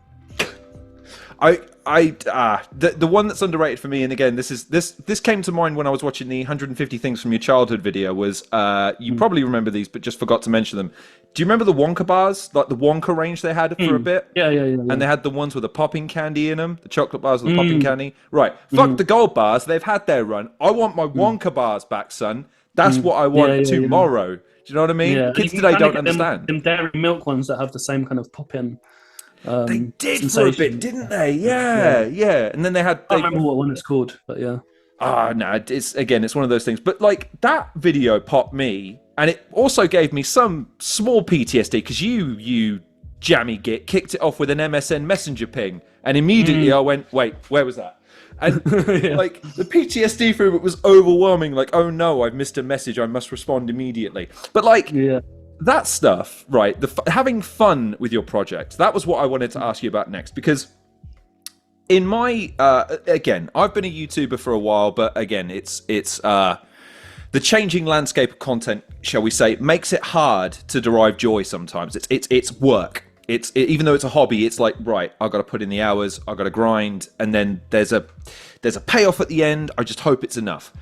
The one that's underrated for me, and again, this came to mind when I was watching the 150 Things from Your Childhood video, was you probably remember these, but just forgot to mention them. Do you remember the Wonka bars, like the Wonka range they had for a bit? Yeah. And they had the ones with the popping candy in them, the chocolate bars with the popping candy. Right, fuck the gold bars. They've had their run. I want my Wonka bars back, son. That's what I want tomorrow. Do you know what I mean? Yeah. Kids today don't understand. Them dairy milk ones that have the same kind of pop-in. They did sensation. For a bit, didn't they? Yeah. And then they had... I don't remember what one it's called, but yeah. No, it's one of those things. But like that video popped me, and it also gave me some small PTSD because you jammy git kicked it off with an MSN Messenger ping, and immediately I went, wait, where was that? And like the PTSD from it was overwhelming. Like, oh no, I've missed a message. I must respond immediately. But like... that stuff, right? Having fun with your project. That was what I wanted to ask you about next, because in my again, I've been a YouTuber for a while, but again, it's the changing landscape of content, shall we say, makes it hard to derive joy sometimes. It's work. Even though it's a hobby, it's like, right, I've got to put in the hours, I've got to grind, and then there's a payoff at the end. I just hope it's enough.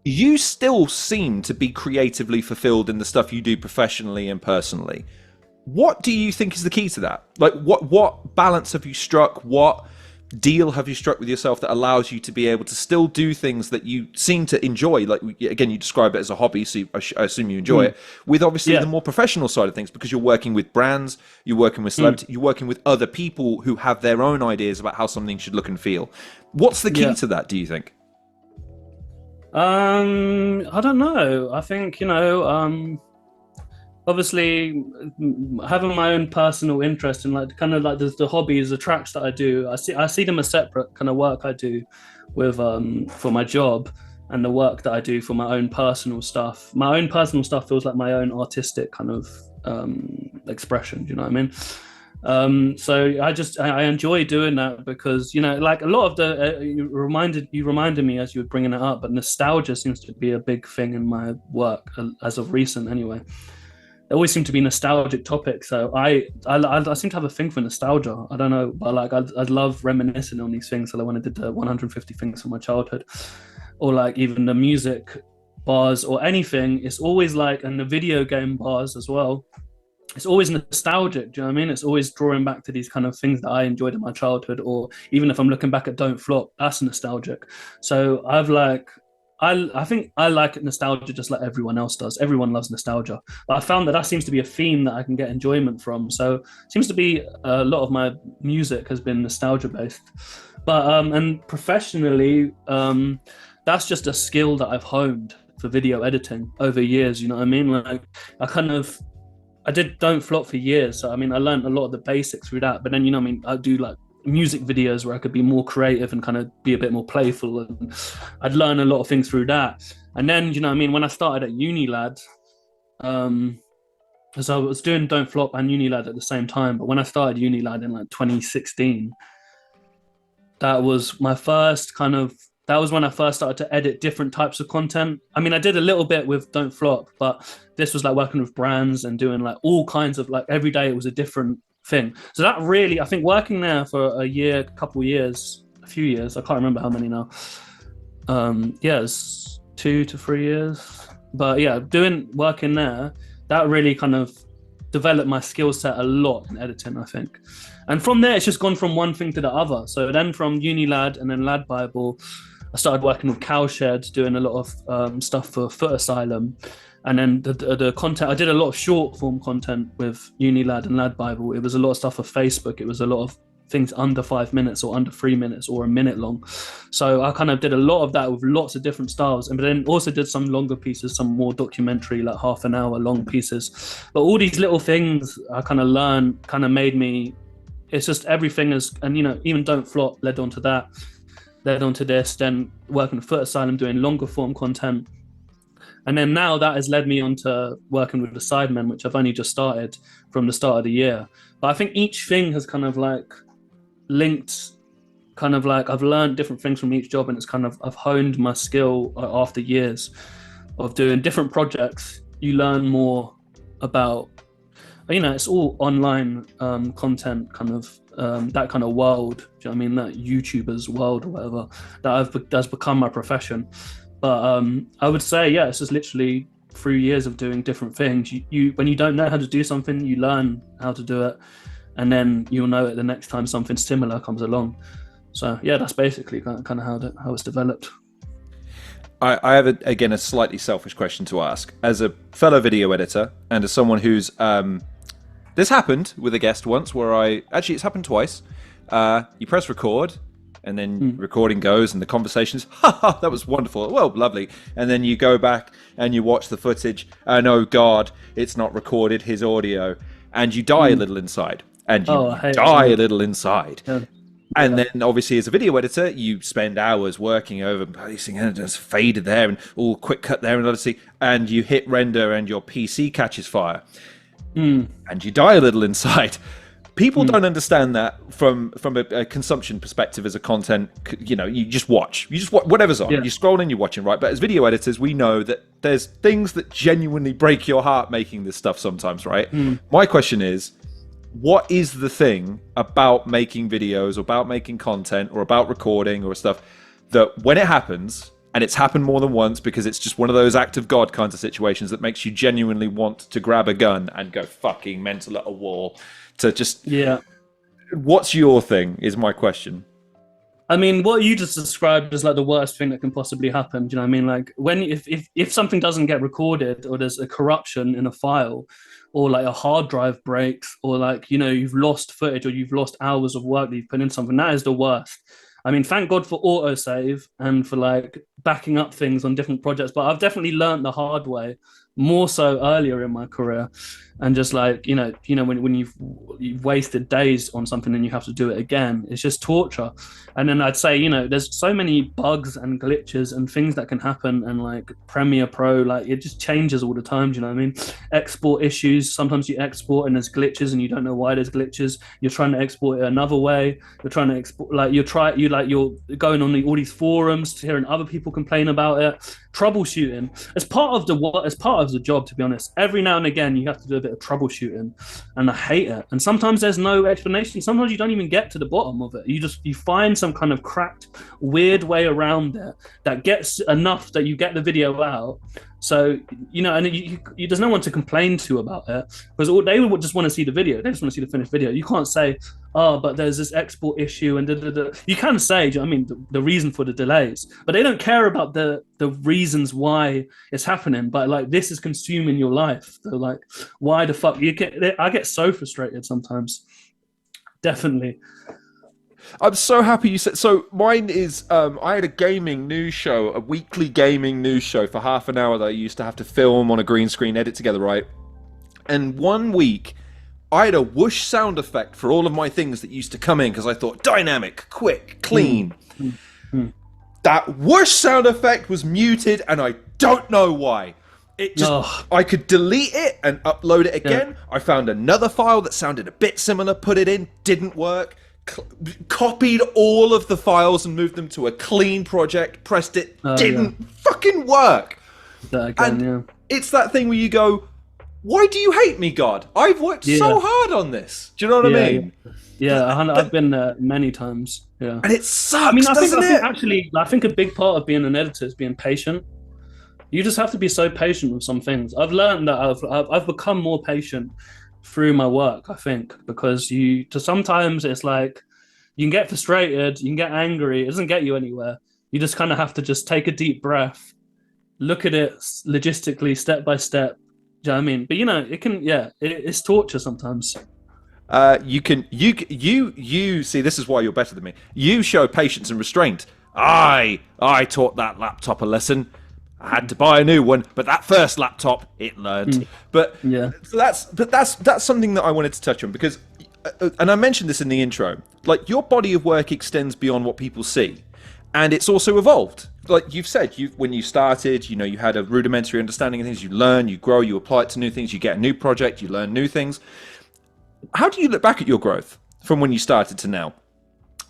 You still seem to be creatively fulfilled in the stuff you do professionally and personally. What do you think is the key to that? Like, what balance have you struck? What deal have you struck with yourself that allows you to be able to still do things that you seem to enjoy? Like, again, you describe it as a hobby, so I assume you enjoy it, with obviously the more professional side of things, because you're working with brands, you're working with celebrities, you're working with other people who have their own ideas about how something should look and feel. What's the key to that, do you think? I don't know. I think, obviously having my own personal interest in like kind of like the hobbies, the tracks that I do, I see them as separate kind of work I do with for my job, and the work that I do for my own personal stuff. My own personal stuff feels like my own artistic kind of expression. Do you know what I mean? So I enjoy doing that because, like a lot of the you reminded me as you were bringing it up, but nostalgia seems to be a big thing in my work as of recent anyway. There always seem to be nostalgic topics, so I seem to have a thing for nostalgia. I don't know, but like I love reminiscing on these things. So when I did the 150 things from my childhood, or like even the music bars or anything, it's always like, and the video game bars as well. It's always nostalgic, do you know what I mean? It's always drawing back to these kind of things that I enjoyed in my childhood, or even if I'm looking back at Don't Flop, that's nostalgic. So I think I like nostalgia just like everyone else does. Everyone loves nostalgia. But I found that seems to be a theme that I can get enjoyment from. So it seems to be a lot of my music has been nostalgia based. But and professionally, that's just a skill that I've honed for video editing over years, you know what I mean? Like I did Don't Flop for years, so I mean I learned a lot of the basics through that. But then I do like music videos where I could be more creative and kind of be a bit more playful, and I'd learn a lot of things through that. And then when I started at UNILAD, as I was doing Don't Flop and UNILAD at the same time, but when I started UNILAD in like 2016, that was when I first started to edit different types of content. I mean, I did a little bit with Don't Flop, but this was like working with brands and doing like all kinds of, like, every day it was a different thing. So that really, I think working there for a few years, I can't remember how many now. It's 2 to 3 years. But yeah, working there, that really kind of developed my skill set a lot in editing, I think. And from there, it's just gone from one thing to the other. So then from UNILAD and then Lad Bible, I started working with Cowshed, doing a lot of stuff for Foot Asylum. And then the content, I did a lot of short form content with UNILAD and Lad Bible. It was a lot of stuff for Facebook. It was a lot of things under 5 minutes or under 3 minutes or a minute long. So I kind of did a lot of that with lots of different styles, and but then also did some longer pieces, some more documentary, like half an hour long pieces. But all these little things I kind of learned kind of made me, it's just everything is, and even Don't Flop led on to that, led on to this, then working at Foot Asylum doing longer form content. And then now that has led me on to working with the SIDEMEN, which I've only just started from the start of the year. But I think each thing has kind of like linked, kind of like I've learned different things from each job, and it's kind of, I've honed my skill after years of doing different projects. You learn more about, it's all online content, kind of that kind of world. Do you know what I mean? That YouTuber's world or whatever that's become my profession. But I would say, yeah, it's just literally through years of doing different things. You when you don't know how to do something, you learn how to do it, and then you'll know it the next time something similar comes along. So yeah, that's basically kind of how it's developed. I have again a slightly selfish question to ask. As a fellow video editor and as someone who's this happened with a guest once, where it's happened twice. You press record, and then recording goes, and the conversations, that was wonderful, well, lovely. And then you go back and you watch the footage, and oh God, it's not recorded, his audio, and you die a little inside, and you die a little inside. Yeah. And then obviously as a video editor, you spend hours working over placing, and it's faded there, and all quick cut there, and obviously, and you hit render and your PC catches fire, and you die a little inside. People don't understand that from a consumption perspective as a content. You just watch whatever's on. Yeah. You scroll and you're watching, right? But as video editors, we know that there's things that genuinely break your heart making this stuff sometimes, right? My question is, what is the thing about making videos, or about making content, or about recording or stuff that when it happens, and it's happened more than once because it's just one of those act of God kinds of situations that makes you genuinely want to grab a gun and go fucking mental at a wall? To just, what's your thing is my question. I mean, what you just described is like the worst thing that can possibly happen. Do you know what I mean? Like if something doesn't get recorded, or there's a corruption in a file, or like a hard drive breaks, or like, you've lost footage, or you've lost hours of work that you've put in something, that is the worst. I mean, thank God for autosave and for like backing up things on different projects, but I've definitely learned the hard way, more so earlier in my career. And just like, when you've wasted days on something and you have to do it again, it's just torture. And then I'd say, there's so many bugs and glitches and things that can happen, and like Premiere Pro, like it just changes all the time. Do you know what I mean? Export issues. Sometimes you export and there's glitches and you don't know why there's glitches. You're trying to export it another way. You're trying to export, like you're going on all these forums, hearing other people complain about it. Troubleshooting as part of the job, to be honest. Every now and again you have to do a bit of troubleshooting, and I hate it. And sometimes there's no explanation. Sometimes you don't even get to the bottom of it. You find some kind of cracked, weird way around it that gets enough that you get the video out. So and there's no one to complain to about it, because they would just want to see the video. They just want to see the finished video. You can't say, oh, but there's this export issue and You can say, do you know what I mean, the reason for the delays, but they don't care about the reasons why it's happening. But like, this is consuming your life. So like, why the fuck I get so frustrated sometimes. Definitely. I'm so happy you said. So mine is, I had a gaming news show, a weekly gaming news show for half an hour that I used to have to film on a green screen, edit together, right? And one week, I had a whoosh sound effect for all of my things that used to come in, because I thought dynamic, quick, clean. That whoosh sound effect was muted, and I don't know why. It just, I could delete it and upload it again. Yeah. I found another file that sounded a bit similar, put it in, didn't work. Copied all of the files and moved them to a clean project, pressed it, didn't fucking work. It's that thing where you go, why do you hate me, God? I've worked so hard on this. Do you know what I mean? Yeah, I've been there many times. Yeah, and it sucks. I think a big part of being an editor is being patient. You just have to be so patient with some things. I've learned that I've become more patient through my work, I think, because sometimes it's like you can get frustrated, you can get angry, it doesn't get you anywhere. You just kind of have to just take a deep breath, look at it logistically, step by step. Do you know what I mean? But it can, it's torture sometimes. You see, this is why you're better than me. You show patience and restraint. I taught that laptop a lesson. I had to buy a new one, but that first laptop, it learned. But Yeah. so that's something that I wanted to touch on because, and I mentioned this in the intro. Like your body of work extends beyond what people see, and it's also evolved. Like you've said, when you started, you had a rudimentary understanding of things. You learn, you grow, you apply it to new things. You get a new project, you learn new things. How do you look back at your growth from when you started to now?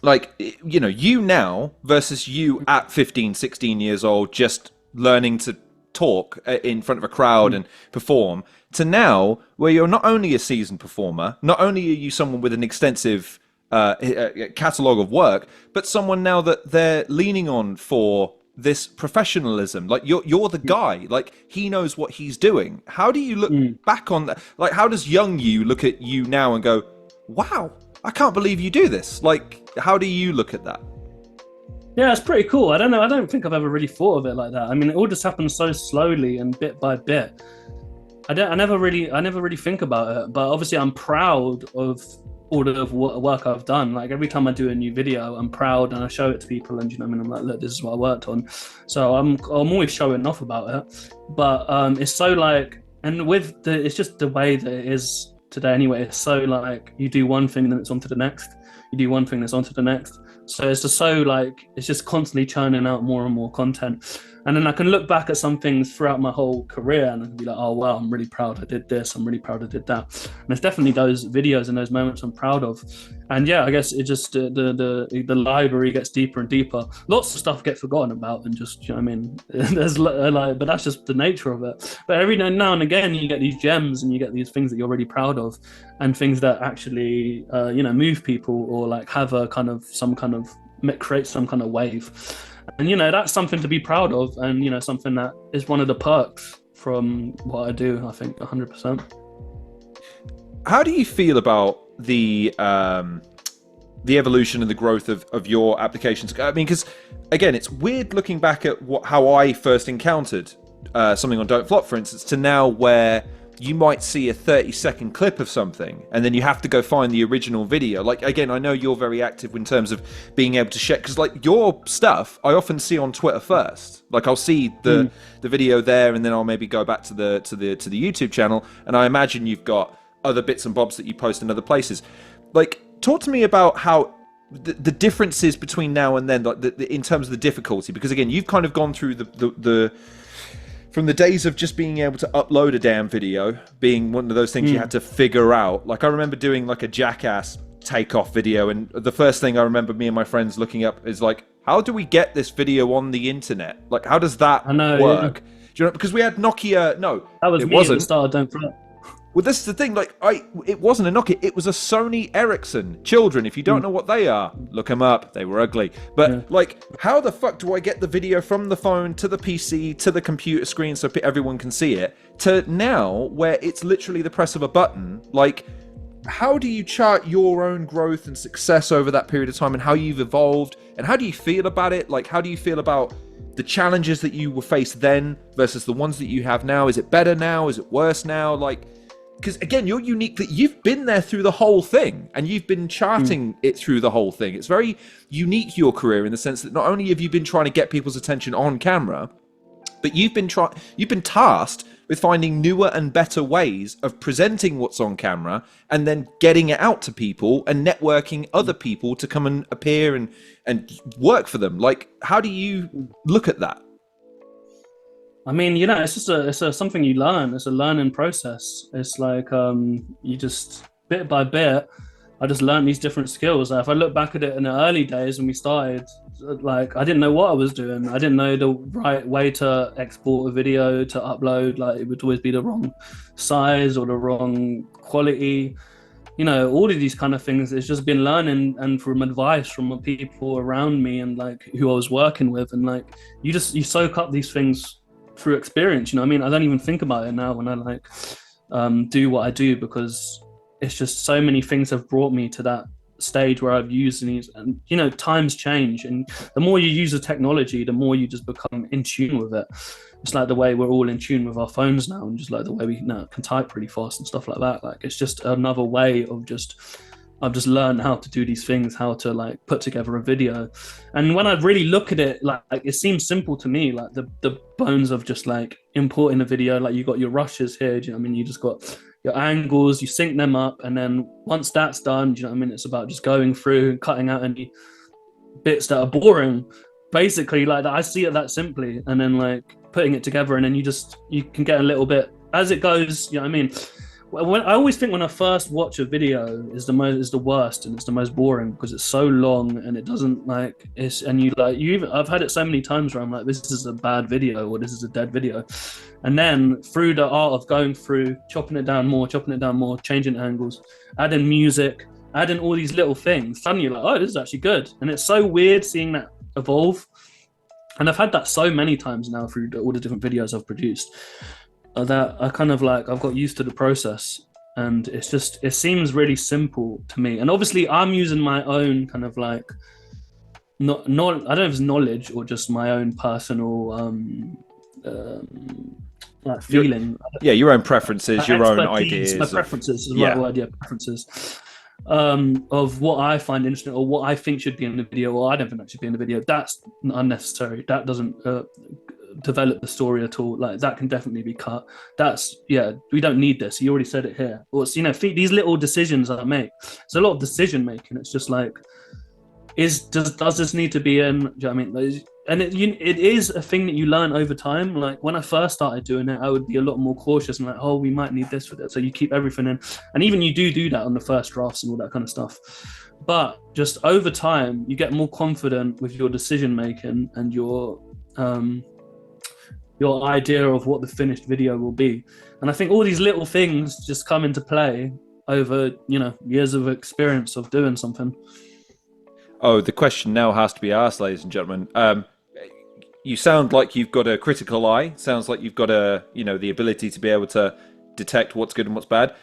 Like, you now versus you at 15, 16 years old, just learning to talk in front of a crowd and perform, to now where you're not only a seasoned performer, not only are you someone with an extensive catalogue of work, but someone now that they're leaning on for this professionalism. Like you're the guy. Like he knows what he's doing. How do you look back on that? Like how does young you look at you now and go, wow, I can't believe you do this? Like how do you look at that? Yeah, it's pretty cool. I don't know. I don't think I've ever really thought of it like that. I mean, it all just happens so slowly and bit by bit. I never really think about it. But obviously, I'm proud of all the work I've done. Like every time I do a new video, I'm proud and I show it to people, and I'm like, look, this is what I worked on. So I'm always showing off about it. But it's so like, and it's just the way that it is today anyway. It's so like you do one thing, then it's on to the next. You do one thing, that's on to the next. So it's just so like, it's just constantly churning out more and more content. And then I can look back at some things throughout my whole career and I can be like, oh, wow, I'm really proud I did this. I'm really proud I did that. And it's definitely those videos and those moments I'm proud of. And yeah, I guess it just, the library gets deeper and deeper. Lots of stuff get forgotten about and just, I mean, there's like, but that's just the nature of it. But every now and again, you get these gems and you get these things that you're really proud of and things that actually, move people or like have a kind of, create some kind of wave. And, that's something to be proud of and, something that is one of the perks from what I do, I think, 100%. How do you feel about the evolution and the growth of your applications? I mean, because, again, it's weird looking back at how I first encountered something on Don't Flop, for instance, to now where you might see a 30-second clip of something and then you have to go find the original video. Like, again, I know you're very active in terms of being able to share, because like your stuff I often see on Twitter first. Like I'll see the video there and then I'll maybe go back to the YouTube channel, and I imagine you've got other bits and bobs that you post in other places. Like, talk to me about how the differences between now and then, like in terms of the difficulty, because again, you've kind of gone through the from the days of just being able to upload a damn video being one of those things you had to figure out. Like I remember doing like a Jackass takeoff video, and the first thing I remember me and my friends looking up is like, how do we get this video on the internet? Like, how does that work? Yeah. Do you know, because we had Nokia. No, that was it me wasn't. At the start. Don't flip. Well, this is the thing. Like, it wasn't a Nokia. It was a Sony Ericsson. Children, if you don't know what they are, look them up. They were ugly. But like, how the fuck do I get the video from the phone to the PC to the computer screen so everyone can see it? To now, where it's literally the press of a button. Like, how do you chart your own growth and success over that period of time, and how you've evolved, and how do you feel about it? Like, how do you feel about the challenges that you were faced then versus the ones that you have now? Is it better now? Is it worse now? Like, because again, you're unique that you've been there through the whole thing and you've been charting it through the whole thing. It's very unique, your career, in the sense that not only have you been trying to get people's attention on camera, but you've been tasked with finding newer and better ways of presenting what's on camera and then getting it out to people and networking other people to come and appear and work for them. Like, how do you look at that? I mean, it's just something you learn. It's a learning process. It's like you just bit by bit. I just learned these different skills. If I look back at it in the early days when we started, like I didn't know what I was doing. I didn't know the right way to export a video to upload. Like it would always be the wrong size or the wrong quality. All of these kind of things. It's just been learning and from advice from people around me and like who I was working with, and like you soak up these things through experience. I mean, I don't even think about it now when I like do what I do, because it's just so many things have brought me to that stage where I've used these, and you know, times change, and the more you use the technology, the more you just become in tune with it. It's like the way we're all in tune with our phones now, and just like the way we now can type pretty fast and stuff like that. Like it's just another way of I've just learned how to do these things, how to like put together a video. And when I really look at it, like it seems simple to me, like the bones of just like importing a video, like you got your rushes here, do you know what I mean? You just got your angles, you sync them up, and then once that's done, do you know what I mean? It's about just going through and cutting out any bits that are boring. Basically, like that, I see it that simply, and then like putting it together, and then you can get a little bit as it goes, you know what I mean? When I always think when I first watch a video is the worst and it's the most boring because it's so long and it doesn't like it's and you like you even I've had it so many times where I'm like, this is a bad video or this is a dead video, and then through the art of going through, chopping it down more, changing angles, adding music, adding all these little things, suddenly you're like, oh, this is actually good. And it's so weird seeing that evolve, and I've had that so many times now through all the different videos I've produced, that I kind of like I've got used to the process, and it seems really simple to me. And obviously I'm using my own kind of like not I don't know if it's knowledge or just my own personal like feeling, your own preferences, your own ideas, my preferences is my idea, preferences of what I find interesting or what I think should be in the video, or I don't think that should be in the video. That's unnecessary. That doesn't develop the story at all. Like that can definitely be cut. We don't need this. You already said it here. Or it's, you know, these little decisions I make. It's a lot of decision making. It's just like, does this need to be in? Do you know what I mean? And it is a thing that you learn over time. Like when I first started doing it, I would be a lot more cautious and like, oh, we might need this for that. So you keep everything in, and even you do that on the first drafts and all that kind of stuff. But just over time, you get more confident with your decision making and your idea of what the finished video will be. And I think all these little things just come into play over, you know, years of experience of doing something. Oh, the question now has to be asked, ladies and gentlemen. You sound like you've got a critical eye. Sounds like you've got the ability to be able to detect what's good and what's bad.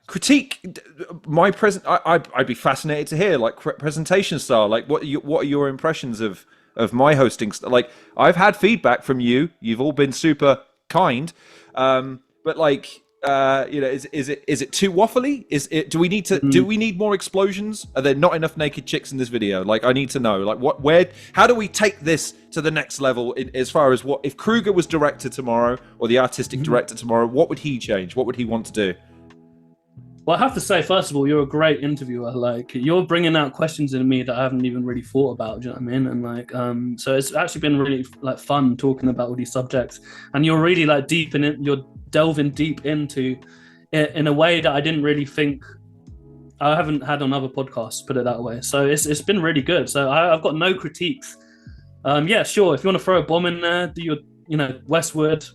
Critique my present. I'd be fascinated to hear like presentation style. Like what are your impressions of my hosting? Like I've had feedback from you. You've all been super kind. But like is it too waffly? Do we need more explosions? Are there not enough naked chicks in this video? Like I need to know like how do we take this to the next level as far as what if Cruger was director tomorrow or the artistic director tomorrow, what would he change? What would he want to do? Well, I have to say, first of all, you're a great interviewer. Like, you're bringing out questions in me that I haven't even really thought about. Do you know what I mean? And like, so it's actually been really like fun talking about all these subjects. And you're really like deep in it. You're delving deep into it in a way that I didn't really think I haven't had on other podcasts. Put it that way. So it's been really good. So I've got no critiques. Yeah, sure. If you want to throw a bomb in there, do your Westwood.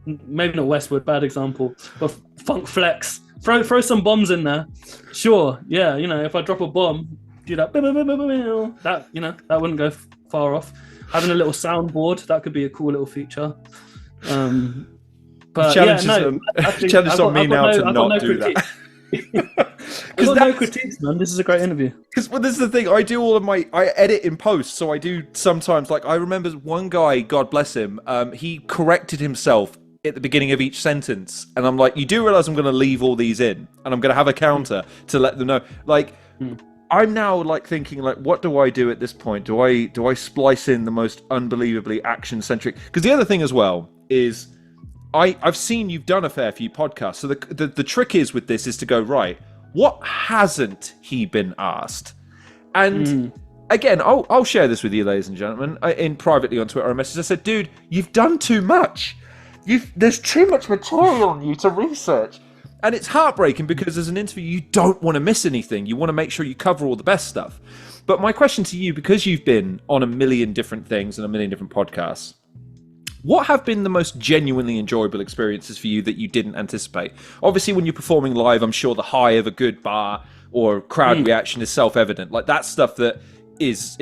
Maybe not Westwood, bad example, but Funk Flex. Throw some bombs in there. Sure, yeah, if I drop a bomb, do that, that wouldn't go far off. Having a little soundboard, that could be a cool little feature. But challenge on me now to not do that. I've got no critiques, man. This is a great interview. Because this is the thing. I do I edit in post, so I do sometimes. Like I remember one guy, God bless him, he corrected himself at the beginning of each sentence, and I'm like, you do realize I'm going to leave all these in, and I'm going to have a counter to let them know. Like, I'm now like thinking, like, what do I do at this point? Do I splice in the most unbelievably action centric? Because the other thing as well is, I've seen you've done a fair few podcasts. So the trick is with this is to go, right, what hasn't he been asked? And again, I'll share this with you, ladies and gentlemen, in privately on Twitter. I messaged. I said, dude, you've done too much. There's too much material on you to research. And it's heartbreaking because as an interview, you don't want to miss anything. You want to make sure you cover all the best stuff. But my question to you, because you've been on a million different things and a million different podcasts, what have been the most genuinely enjoyable experiences for you that you didn't anticipate? Obviously, when you're performing live, I'm sure the high of a good bar or crowd reaction is self-evident. Like that's stuff that is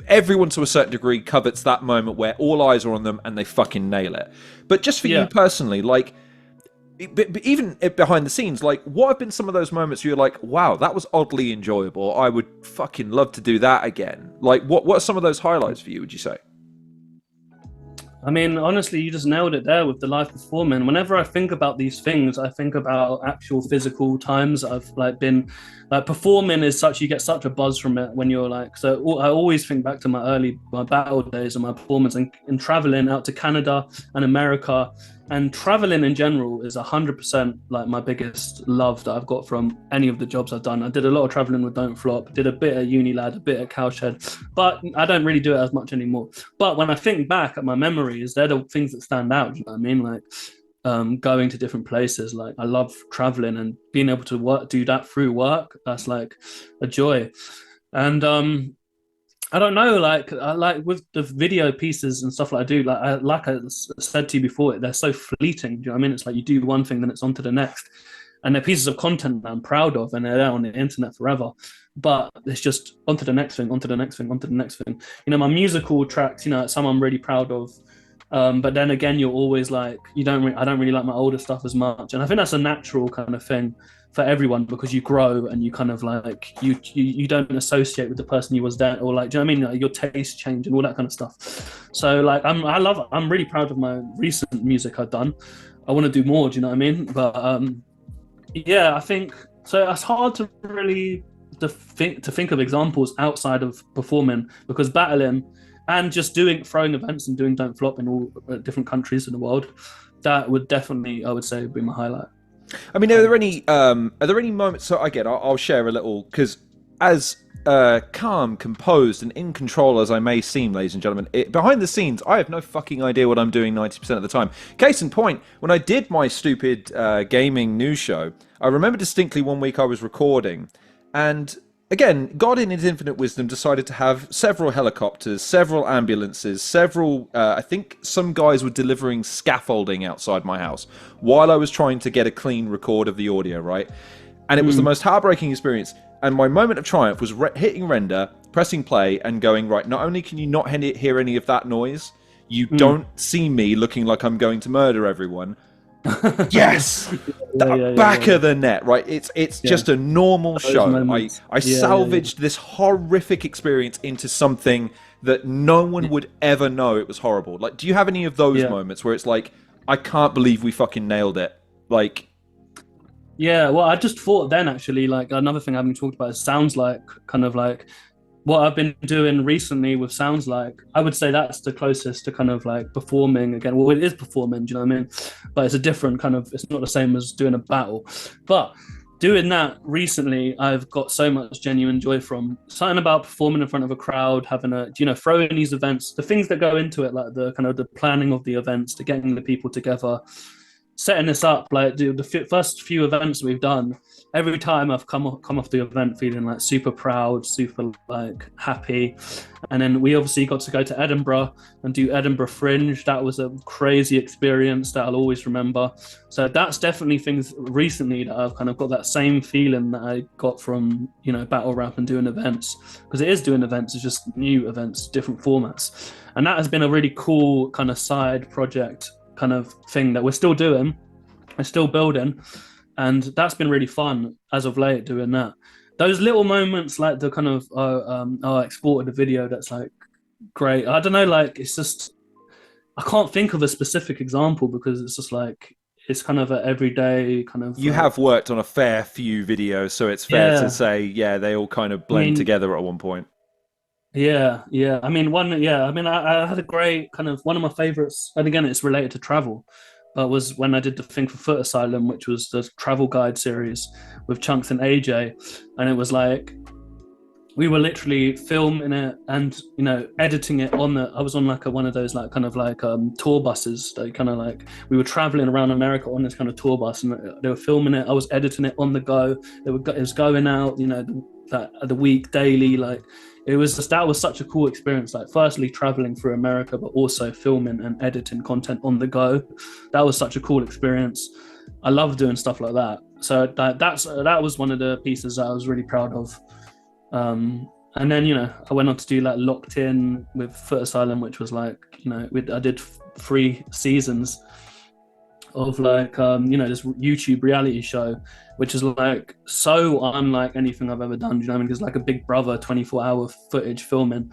everyone to a certain degree covets that moment where all eyes are on them and they fucking nail it. But just for you personally, like But even behind the scenes, like, what have been some of those moments where you're like, wow, that was oddly enjoyable. I would fucking love to do that again. Like, what are some of those highlights for you, would you say? I mean, honestly, you just nailed it there with the live performing. Whenever I think about these things, I think about actual physical times I've like been like performing is such, you get such a buzz from it when you're like, so I always think back to my battle days and my performance and traveling out to Canada and America, and traveling in general is 100% like my biggest love that I've got from any of the jobs I've done. I did a lot of traveling with Don't Flop, did a bit at UNILAD, a bit at Cowshed, but I don't really do it as much anymore. But when I think back at my memories, they're the things that stand out. You know what I mean? Like going to different places. Like I love traveling and being able to do that through work. That's like a joy. And I don't know, like with the video pieces and stuff like I do, like I said to you before, they're so fleeting. Do you know what I mean? It's like you do one thing, then it's on to the next, and they're pieces of content that I'm proud of, and they're there on the internet forever. But it's just onto the next thing, onto the next thing, onto the next thing. You know, my musical tracks, you know, some I'm really proud of. But then again, you're always like, I don't really like my older stuff as much, and I think that's a natural kind of thing for everyone because you grow and you kind of like you don't associate with the person you was then, or like, do you know what I mean? Like, your tastes change and all that kind of stuff. So like I'm really proud of my recent music I've done. I want to do more. Do you know what I mean? But yeah, I think so. It's hard to really think of examples outside of performing because battling and just throwing events and doing Don't Flop in all different countries in the world, that would definitely, I would say, be my highlight. I mean, are there any moments? So again, I'll share a little because as calm, composed, and in control as I may seem, ladies and gentlemen, behind the scenes, I have no fucking idea what I'm doing 90% of the time. Case in point, when I did my stupid gaming news show, I remember distinctly one week I was recording, and again, God in his infinite wisdom decided to have several helicopters, several ambulances, I think some guys were delivering scaffolding outside my house while I was trying to get a clean record of the audio, right? And it was the most heartbreaking experience. And my moment of triumph was hitting render, pressing play, and going, right, not only can you not hear any of that noise, you don't see me looking like I'm going to murder everyone. Yes, back of the net, right? It's just a normal show. I salvaged this horrific experience into something that no one would ever know it was horrible. Like, do you have any of those moments where it's like, I can't believe we fucking nailed it? Like, yeah, well, I just thought then actually, like another thing I haven't talked about is sounds like kind of like what I've been doing recently with Sounds Like. I would say that's the closest to kind of like performing again. Well, it is performing, do you know what I mean? But it's a different kind of, it's not the same as doing a battle. But doing that recently, I've got so much genuine joy from something about performing in front of a crowd, having throwing these events, the things that go into it, like the kind of the planning of the events, the getting the people together, setting this up, like the first few events we've done, every time I've come off the event feeling like super proud, super like happy. And then we obviously got to go to Edinburgh and do Edinburgh Fringe. That was a crazy experience that I'll always remember. So that's definitely things recently that I've kind of got that same feeling that I got from, you know, battle rap and doing events, because it is doing events, it's just new events, different formats. And that has been a really cool kind of side project kind of thing that we're still doing, we're still building, and that's been really fun as of late doing that. Those little moments, like the kind of I exported a video that's like great. I don't know, like it's just I can't think of a specific example because it's just like it's kind of an everyday kind of. You have worked on a fair few videos, so it's fair to say, they all kind of blend together at one point. Yeah. I mean, I had a great kind of one of my favorites, and again, it's related to travel, but was when I did the thing for Foot Asylum, which was the travel guide series with Chunks and AJ, and it was like we were literally filming it and editing it on I was on like one of those like kind of like tour buses, that kind of like we were traveling around America on this kind of tour bus, and they were filming it. I was editing it on the go. It was going out, the week daily, like. That was such a cool experience. Like, firstly, traveling through America, but also filming and editing content on the go. That was such a cool experience. I love doing stuff like that. So that was one of the pieces that I was really proud of. And then I went on to do like Locked In with Foot Asylum, which was like I did 3 seasons, of like this YouTube reality show, which is like so unlike anything I've ever done. Do you know what I mean? Because like a Big Brother 24-hour footage filming,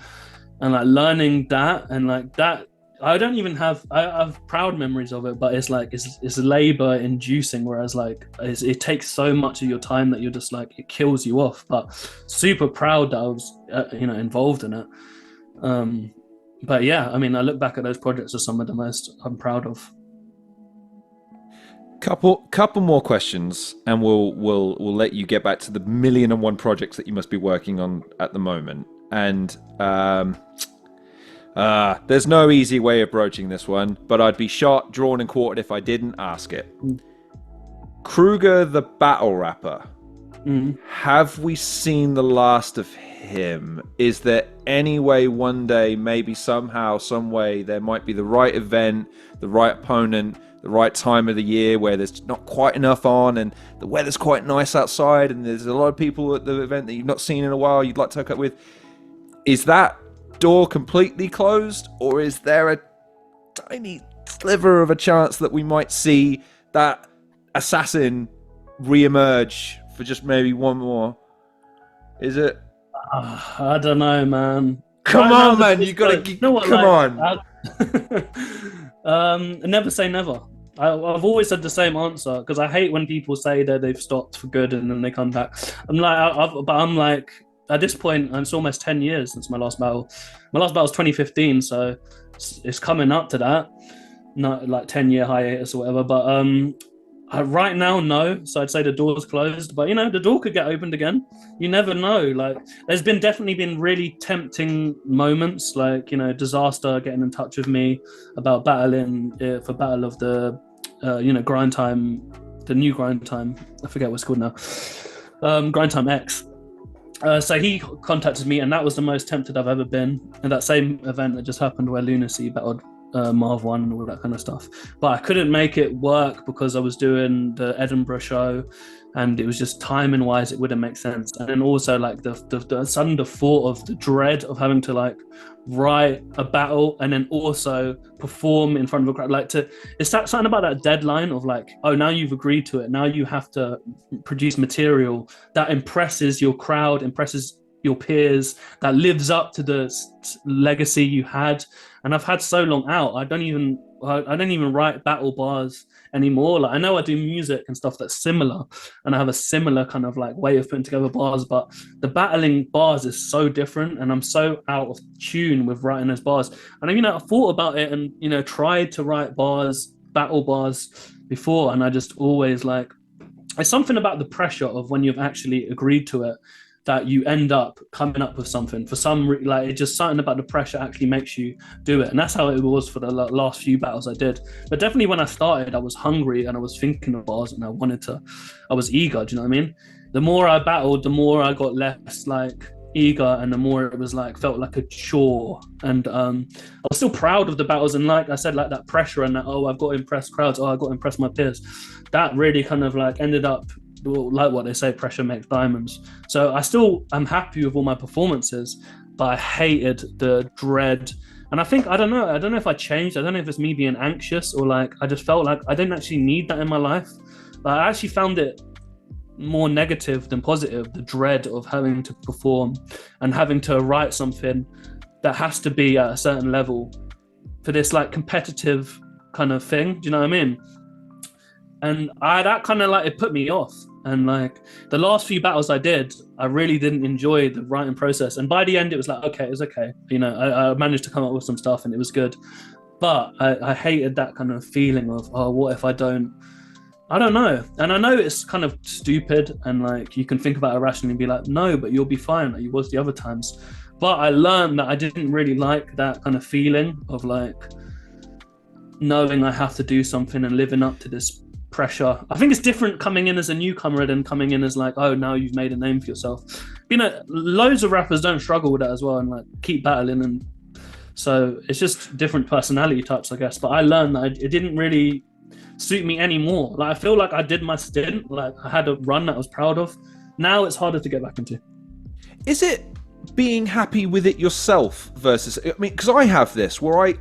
and like learning that, and like that. I don't even have. I have proud memories of it, but it's like it's labor inducing. Whereas like it takes so much of your time that you're just like it kills you off. But super proud that I was involved in it. But yeah, I mean, I look back at those projects as some of the most I'm proud of. Couple more questions, and we'll let you get back to the 1,000,001 projects that you must be working on at the moment. And there's no easy way of broaching this one, but I'd be shot, drawn, and quartered if I didn't ask it. Cruger, the battle rapper. Have we seen the last of him? Is there any way one day, maybe somehow, some way, there might be the right event, the right opponent, the right time of the year where there's not quite enough on and the weather's quite nice outside and there's a lot of people at the event that you've not seen in a while you'd like to hook up with? Is that door completely closed, or is there a tiny sliver of a chance that we might see that assassin re-emerge for just maybe one more? Is it? I don't know, man. Come on, man! You gotta come on. Never say never. I've always said the same answer because I hate when people say that they've stopped for good and then they come back. I'm like, at this point, it's almost 10 years since my last battle. My last battle was 2015, so it's coming up to that. Not like 10-year hiatus or whatever, but right now, no. So I'd say the door's closed, but the door could get opened again. You never know. Like, there's definitely been really tempting moments, like Disaster getting in touch with me about battling for Battle of the, Grind Time, the new Grind Time. I forget what it's called now. Grind Time X. So he contacted me, and that was the most tempted I've ever been. And that same event that just happened where Lunacy battled Marv 1 and all that kind of stuff. But I couldn't make it work because I was doing the Edinburgh show, and it was just timing wise, it wouldn't make sense. And then also like the sudden thought of the dread of having to like write a battle and then also perform in front of a crowd. Like it's something about that deadline of like, oh, now you've agreed to it. Now you have to produce material that impresses your crowd, impresses your peers, that lives up to the legacy you had. And I've had so long out, I don't even write battle bars anymore. Like I know I do music and stuff that's similar, and I have a similar kind of like way of putting together bars, but the battling bars is so different, and I'm so out of tune with writing those bars. And I thought about it and tried to write battle bars before, and I just always like, it's something about the pressure of when you've actually agreed to it that you end up coming up with something for like it's just something about the pressure actually makes you do it. And that's how it was for the last few battles I did. But definitely when I started, I was hungry and I was thinking of bars and I was eager. Do you know what I mean? The more I battled, the more I got less like eager, and the more it was like felt like a chore. And I was still proud of the battles, and like I said, like that pressure and that, oh, I've got to impress crowds, oh, I've got to impress my peers, that really kind of like ended up like what they say, pressure makes diamonds. So I still am happy with all my performances, but I hated the dread. And I don't know if I changed. I don't know if it's me being anxious or like I just felt like I didn't actually need that in my life. But I actually found it more negative than positive, the dread of having to perform and having to write something that has to be at a certain level for this like competitive kind of thing. Do you know what I mean? And that kind of like, it put me off. And like the last few battles I did, I really didn't enjoy the writing process. And by the end, it was like, okay, it was okay. I managed to come up with some stuff and it was good. But I hated that kind of feeling of, oh, what if I don't know. And I know it's kind of stupid and like you can think about it rationally and be like, no, but you'll be fine like you was the other times. But I learned that I didn't really like that kind of feeling of like knowing I have to do something and living up to this pressure. I think it's different coming in as a newcomer than coming in as like, oh, now you've made a name for yourself. Loads of rappers don't struggle with that as well and like keep battling, and so it's just different personality types, I guess. But I learned that it didn't really suit me anymore. Like I feel like I did my stint, like I had a run that I was proud of. Now it's harder to get back into. Is it being happy with it yourself versus, I mean, because I have this where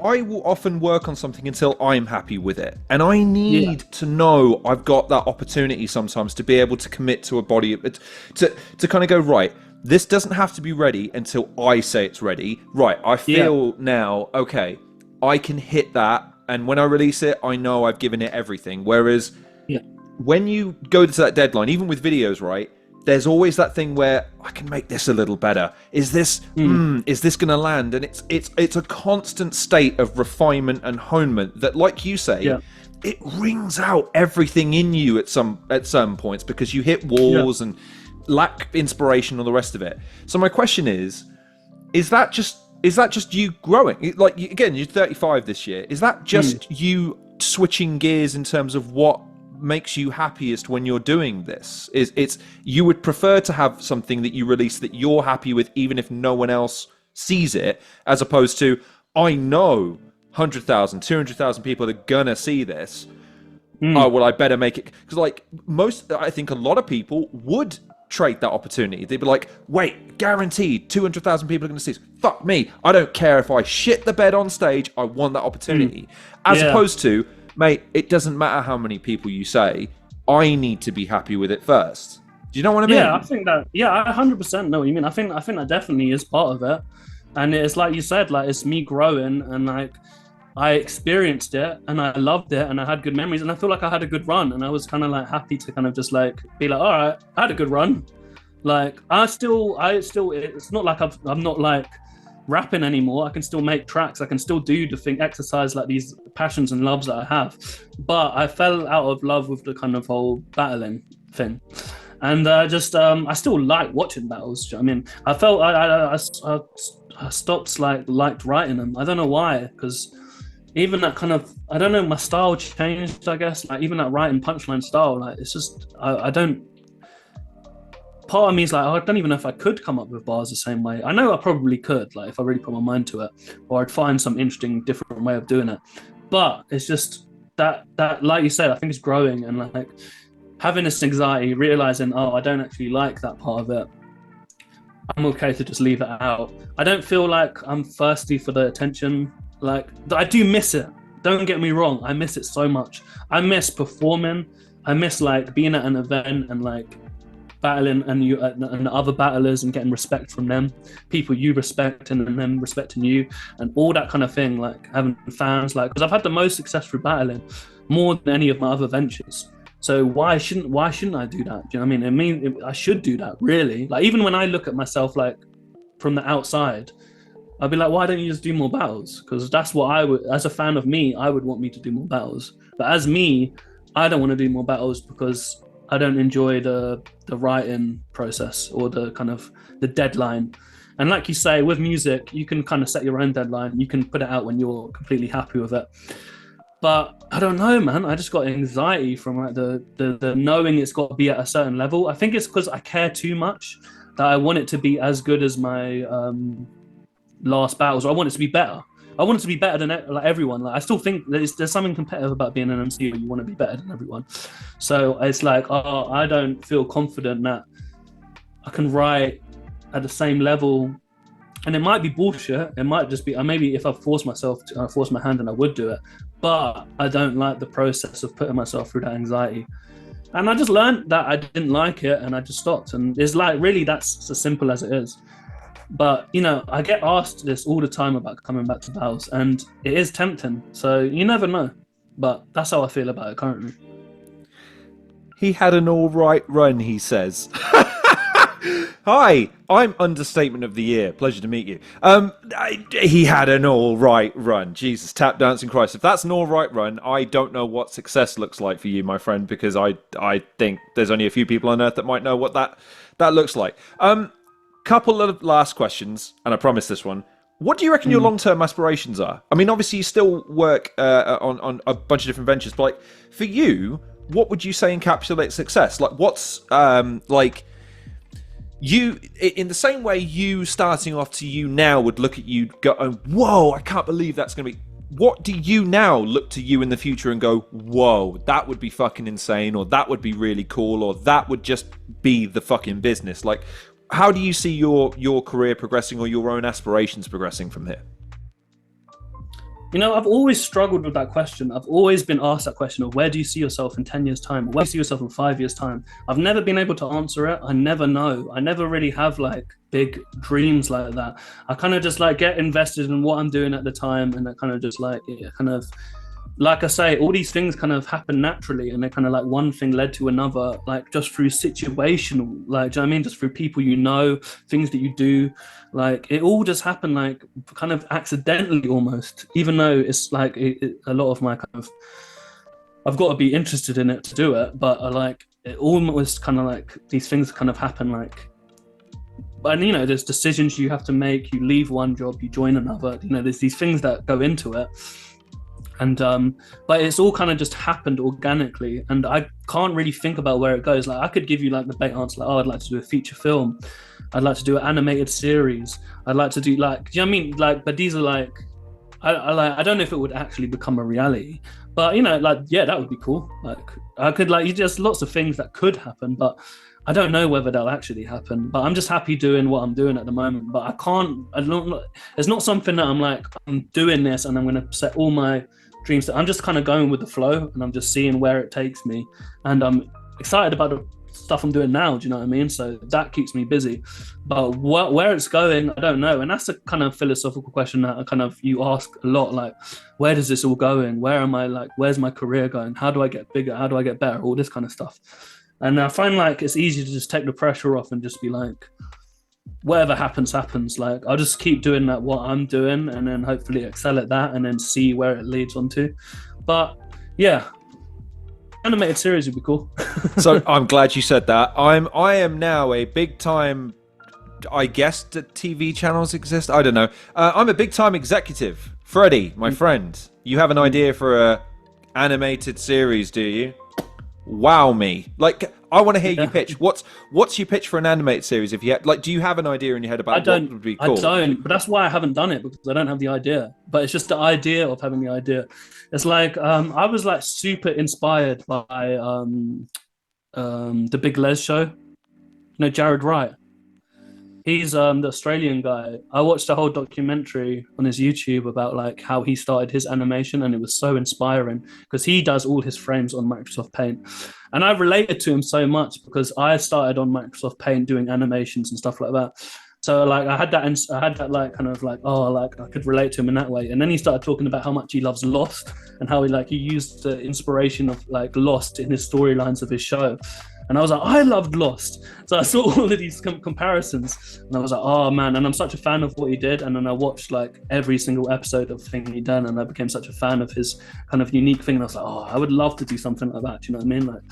I will often work on something until I'm happy with it. And I Yeah, need to know I've got that opportunity sometimes to be able to commit to a body, to kind of go, right, this doesn't have to be ready until I say it's ready. Right, I yeah, feel now, okay, I can hit that. And when I release it, I know I've given it everything. Whereas yeah, when you go to that deadline, even with videos, right, there's always that thing where I can make this a little better. Is this going to land? And it's a constant state of refinement and honement that, like you say, yeah, it wrings out everything in you at some points because you hit yeah. walls and lack inspiration and the rest of it. So my question is that just you growing? Like, again, you're 35 this year. Is that Mm. just you switching gears in terms of what makes you happiest when you're doing this? It's you would prefer to have something that you release that you're happy with even if no one else sees it, as opposed to, I know 100,000, 200,000 people are gonna see this. Oh Mm. well, I better make it, because like I think a lot of people would trade that opportunity. They'd be like, wait, guaranteed 200,000 people are going to see this. Fuck me, I don't care if I shit the bed on stage, I want that Mm. opportunity. As Yeah. opposed to, mate, it doesn't matter how many people you say, I need to be happy with it first. Do you know what I Yeah, I mean? think that. Yeah, I 100% know what you mean. I think that definitely is part of it, and it's like you said, like it's me growing, and like I experienced it, and I loved it, and I had good memories, and I feel like I had a good run, and I was kind of like happy to kind of just like be like, all right, I had a good run. Like I still, it's not like I'm not like rapping anymore. I can still make tracks. I can still do the thing, exercise like these passions and loves that I have. But I fell out of love with the kind of whole battling thing. And I still like watching battles. I mean, I felt I stopped liked writing them. I don't know why, because even that kind of, I don't know, my style changed. I guess like even that writing punchline style, like it's just I don't. Part of me is like, oh, I don't even know if I could come up with bars the same way. I know I probably could, like if I really put my mind to it, or I'd find some interesting, different way of doing it. But it's just that like you said, I think it's growing and like having this anxiety, realizing, oh, I don't actually like that part of it. I'm okay to just leave it out. I don't feel like I'm thirsty for the attention. Like I do miss it. Don't get me wrong, I miss it so much. I miss performing. I miss like being at an event and like battling and other battlers and getting respect from them, people you respect and them respecting you, and all that kind of thing. Like having fans, like because I've had the most success through battling, more than any of my other ventures. So why shouldn't I do that? Do you know what I mean? I should do that, really. Like even when I look at myself like from the outside, I'd be like, why don't you just do more battles? Because that's what I would, as a fan of me, I would want me to do more battles. But as me, I don't want to do more battles because I don't enjoy the writing process or the kind of the deadline. And like you say, with music, you can kind of set your own deadline. You can put it out when you're completely happy with it. But I don't know, man. I just got anxiety from like the knowing it's got to be at a certain level. I think it's because I care too much that I want it to be as good as my last battles, or I want it to be better. I want it to be better than like everyone. Like I still think there's something competitive about being an MC. You want to be better than everyone. So it's like, oh, I don't feel confident that I can write at the same level. And it might be bullshit. It might just be maybe if I force myself to force my hand, and I would do it. But I don't like the process of putting myself through that anxiety. And I just learned that I didn't like it, and I just stopped. And it's like really that's as simple as it is. But I get asked this all the time about coming back to battles, and it is tempting. So you never know. But that's how I feel about it currently. He had an all right run, he says. Hi, I'm Understatement of the Year. Pleasure to meet you. He had an all right run. Jesus, tap dancing Christ. If that's an all right run, I don't know what success looks like for you, my friend, because I think there's only a few people on Earth that might know what that looks like. Couple of last questions, and I promise this one. What do you reckon your Mm. long-term aspirations are? I mean, obviously you still work on a bunch of different ventures, but like for you, what would you say encapsulates success? Like, what's like you in the same way you starting off to you now would look at you go, oh, whoa, I can't believe that's going to be. What do you now look to you in the future and go, whoa, that would be fucking insane, or that would be really cool, or that would just be the fucking business? Like, how do you see your career progressing or your own aspirations progressing from here? I've always struggled with that question. I've always been asked that question of where do you see yourself in 10 years' time? Where do you see yourself in 5 years' time? I've never been able to answer it. I never know. I never really have like big dreams like that. I kind of just like get invested in what I'm doing at the time, and it kind of just like, it kind of, like I say, all these things kind of happen naturally, and they kind of like one thing led to another, like just through situational, like, do you know what I mean? Just through people, things that you do, like it all just happened like kind of accidentally almost, even though it's like a lot of my kind of, I've got to be interested in it to do it, but like it almost kind of like these things kind of happen like, and there's decisions you have to make. You leave one job, you join another, there's these things that go into it. And but it's all kind of just happened organically, and I can't really think about where it goes. Like I could give you like the bait answer, like, oh, I'd like to do a feature film, I'd like to do an animated series, I'd like to do like, do you know what I mean? Like, but these are like, I don't know if it would actually become a reality, but like, yeah, that would be cool. Like I could like, there's lots of things that could happen, but I don't know whether they'll actually happen. But I'm just happy doing what I'm doing at the moment. But it's not something that I'm like, I'm doing this and I'm going to set all my dreams. I'm just kind of going with the flow, and I'm just seeing where it takes me. And I'm excited about the stuff I'm doing now. Do you know what I mean? So that keeps me busy. But where it's going, I don't know. And that's a kind of philosophical question that you ask a lot. Like, where does this all going? Where am I? Like, where's my career going? How do I get bigger? How do I get better? All this kind of stuff. And I find like it's easy to just take the pressure off and just be like, whatever happens. Like, I'll just keep doing what I'm doing, and then hopefully excel at that, and then see where it leads on to. But yeah, animated series would be cool. So I'm glad you said that. I am now a big time, I guess that TV channels exist. I don't know. I'm a big time executive. Freddie, my friend, you have an idea for a animated series, do you? Wow me. Like, I want to hear you pitch. What's your pitch for an animated series? If you had, like, do you have an idea in your head about what would be cool? I don't, but that's why I haven't done it, because I don't have the idea. But it's just the idea of having the idea. It's like I was like super inspired by the Big Les show. Jared Wright. He's the Australian guy. I watched a whole documentary on his YouTube about like how he started his animation, and it was so inspiring because he does all his frames on Microsoft Paint. And I related to him so much because I started on Microsoft Paint doing animations and stuff like that. So like I had that like kind of like, oh, like I could relate to him in that way. And then he started talking about how much he loves Lost, and how he used the inspiration of like Lost in his storylines of his show. And I was like, I loved Lost. So I saw all of these comparisons, and I was like, oh man. And I'm such a fan of what he did. And then I watched like every single episode of the thing he done, and I became such a fan of his kind of unique thing. And I was like, oh, I would love to do something like that. Do you know what I mean? Like,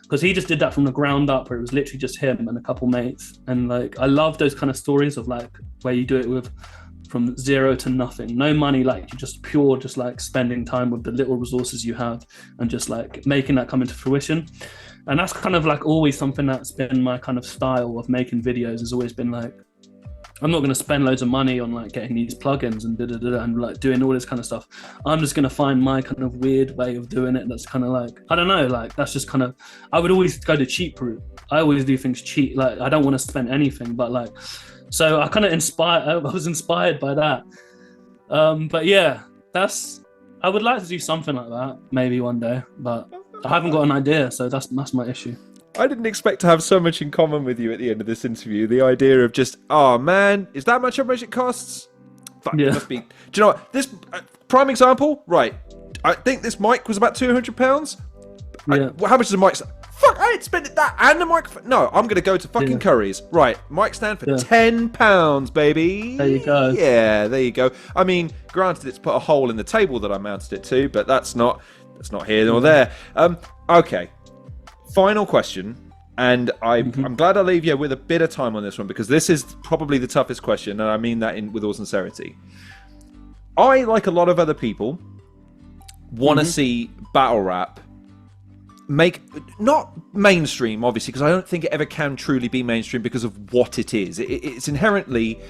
because he just did that from the ground up, where it was literally just him and a couple mates. And like, I love those kind of stories of like where you do it with from zero to nothing, no money, like you just pure, just like spending time with the little resources you have and just like making that come into fruition. And that's kind of like always something that's been my kind of style of making videos, has always been like, I'm not going to spend loads of money on like getting these plugins and and like doing all this kind of stuff. I'm just going to find my kind of weird way of doing it. That's kind of like, I don't know, like that's just kind of, I would always go the cheap route. I always do things cheap. Like I don't want to spend anything, but like, so I kind of I was inspired by that. But yeah, I would like to do something like that maybe one day, but I haven't got an idea, so that's my issue. I didn't expect to have so much in common with you at the end of this interview. The idea of just, oh man, is that much how much it costs? Fuck, yeah. It must be. Do you know what? This prime example, right? I think this mic was about £200. Yeah. How much is a mic? Fuck, I ain't spent that and the microphone. No, I'm gonna go to fucking Curry's. Right, mic stand for £10, baby. There you go. Yeah, there you go. I mean, granted, it's put a hole in the table that I mounted it to, but that's not here nor there. Okay. Final question, and I'm glad I leave you with a bit of time on this one, because this is probably the toughest question, and I mean that with all sincerity. I, like a lot of other people, want to see battle rap make, not mainstream, obviously, because I don't think it ever can truly be mainstream because of what it is. It's inherently...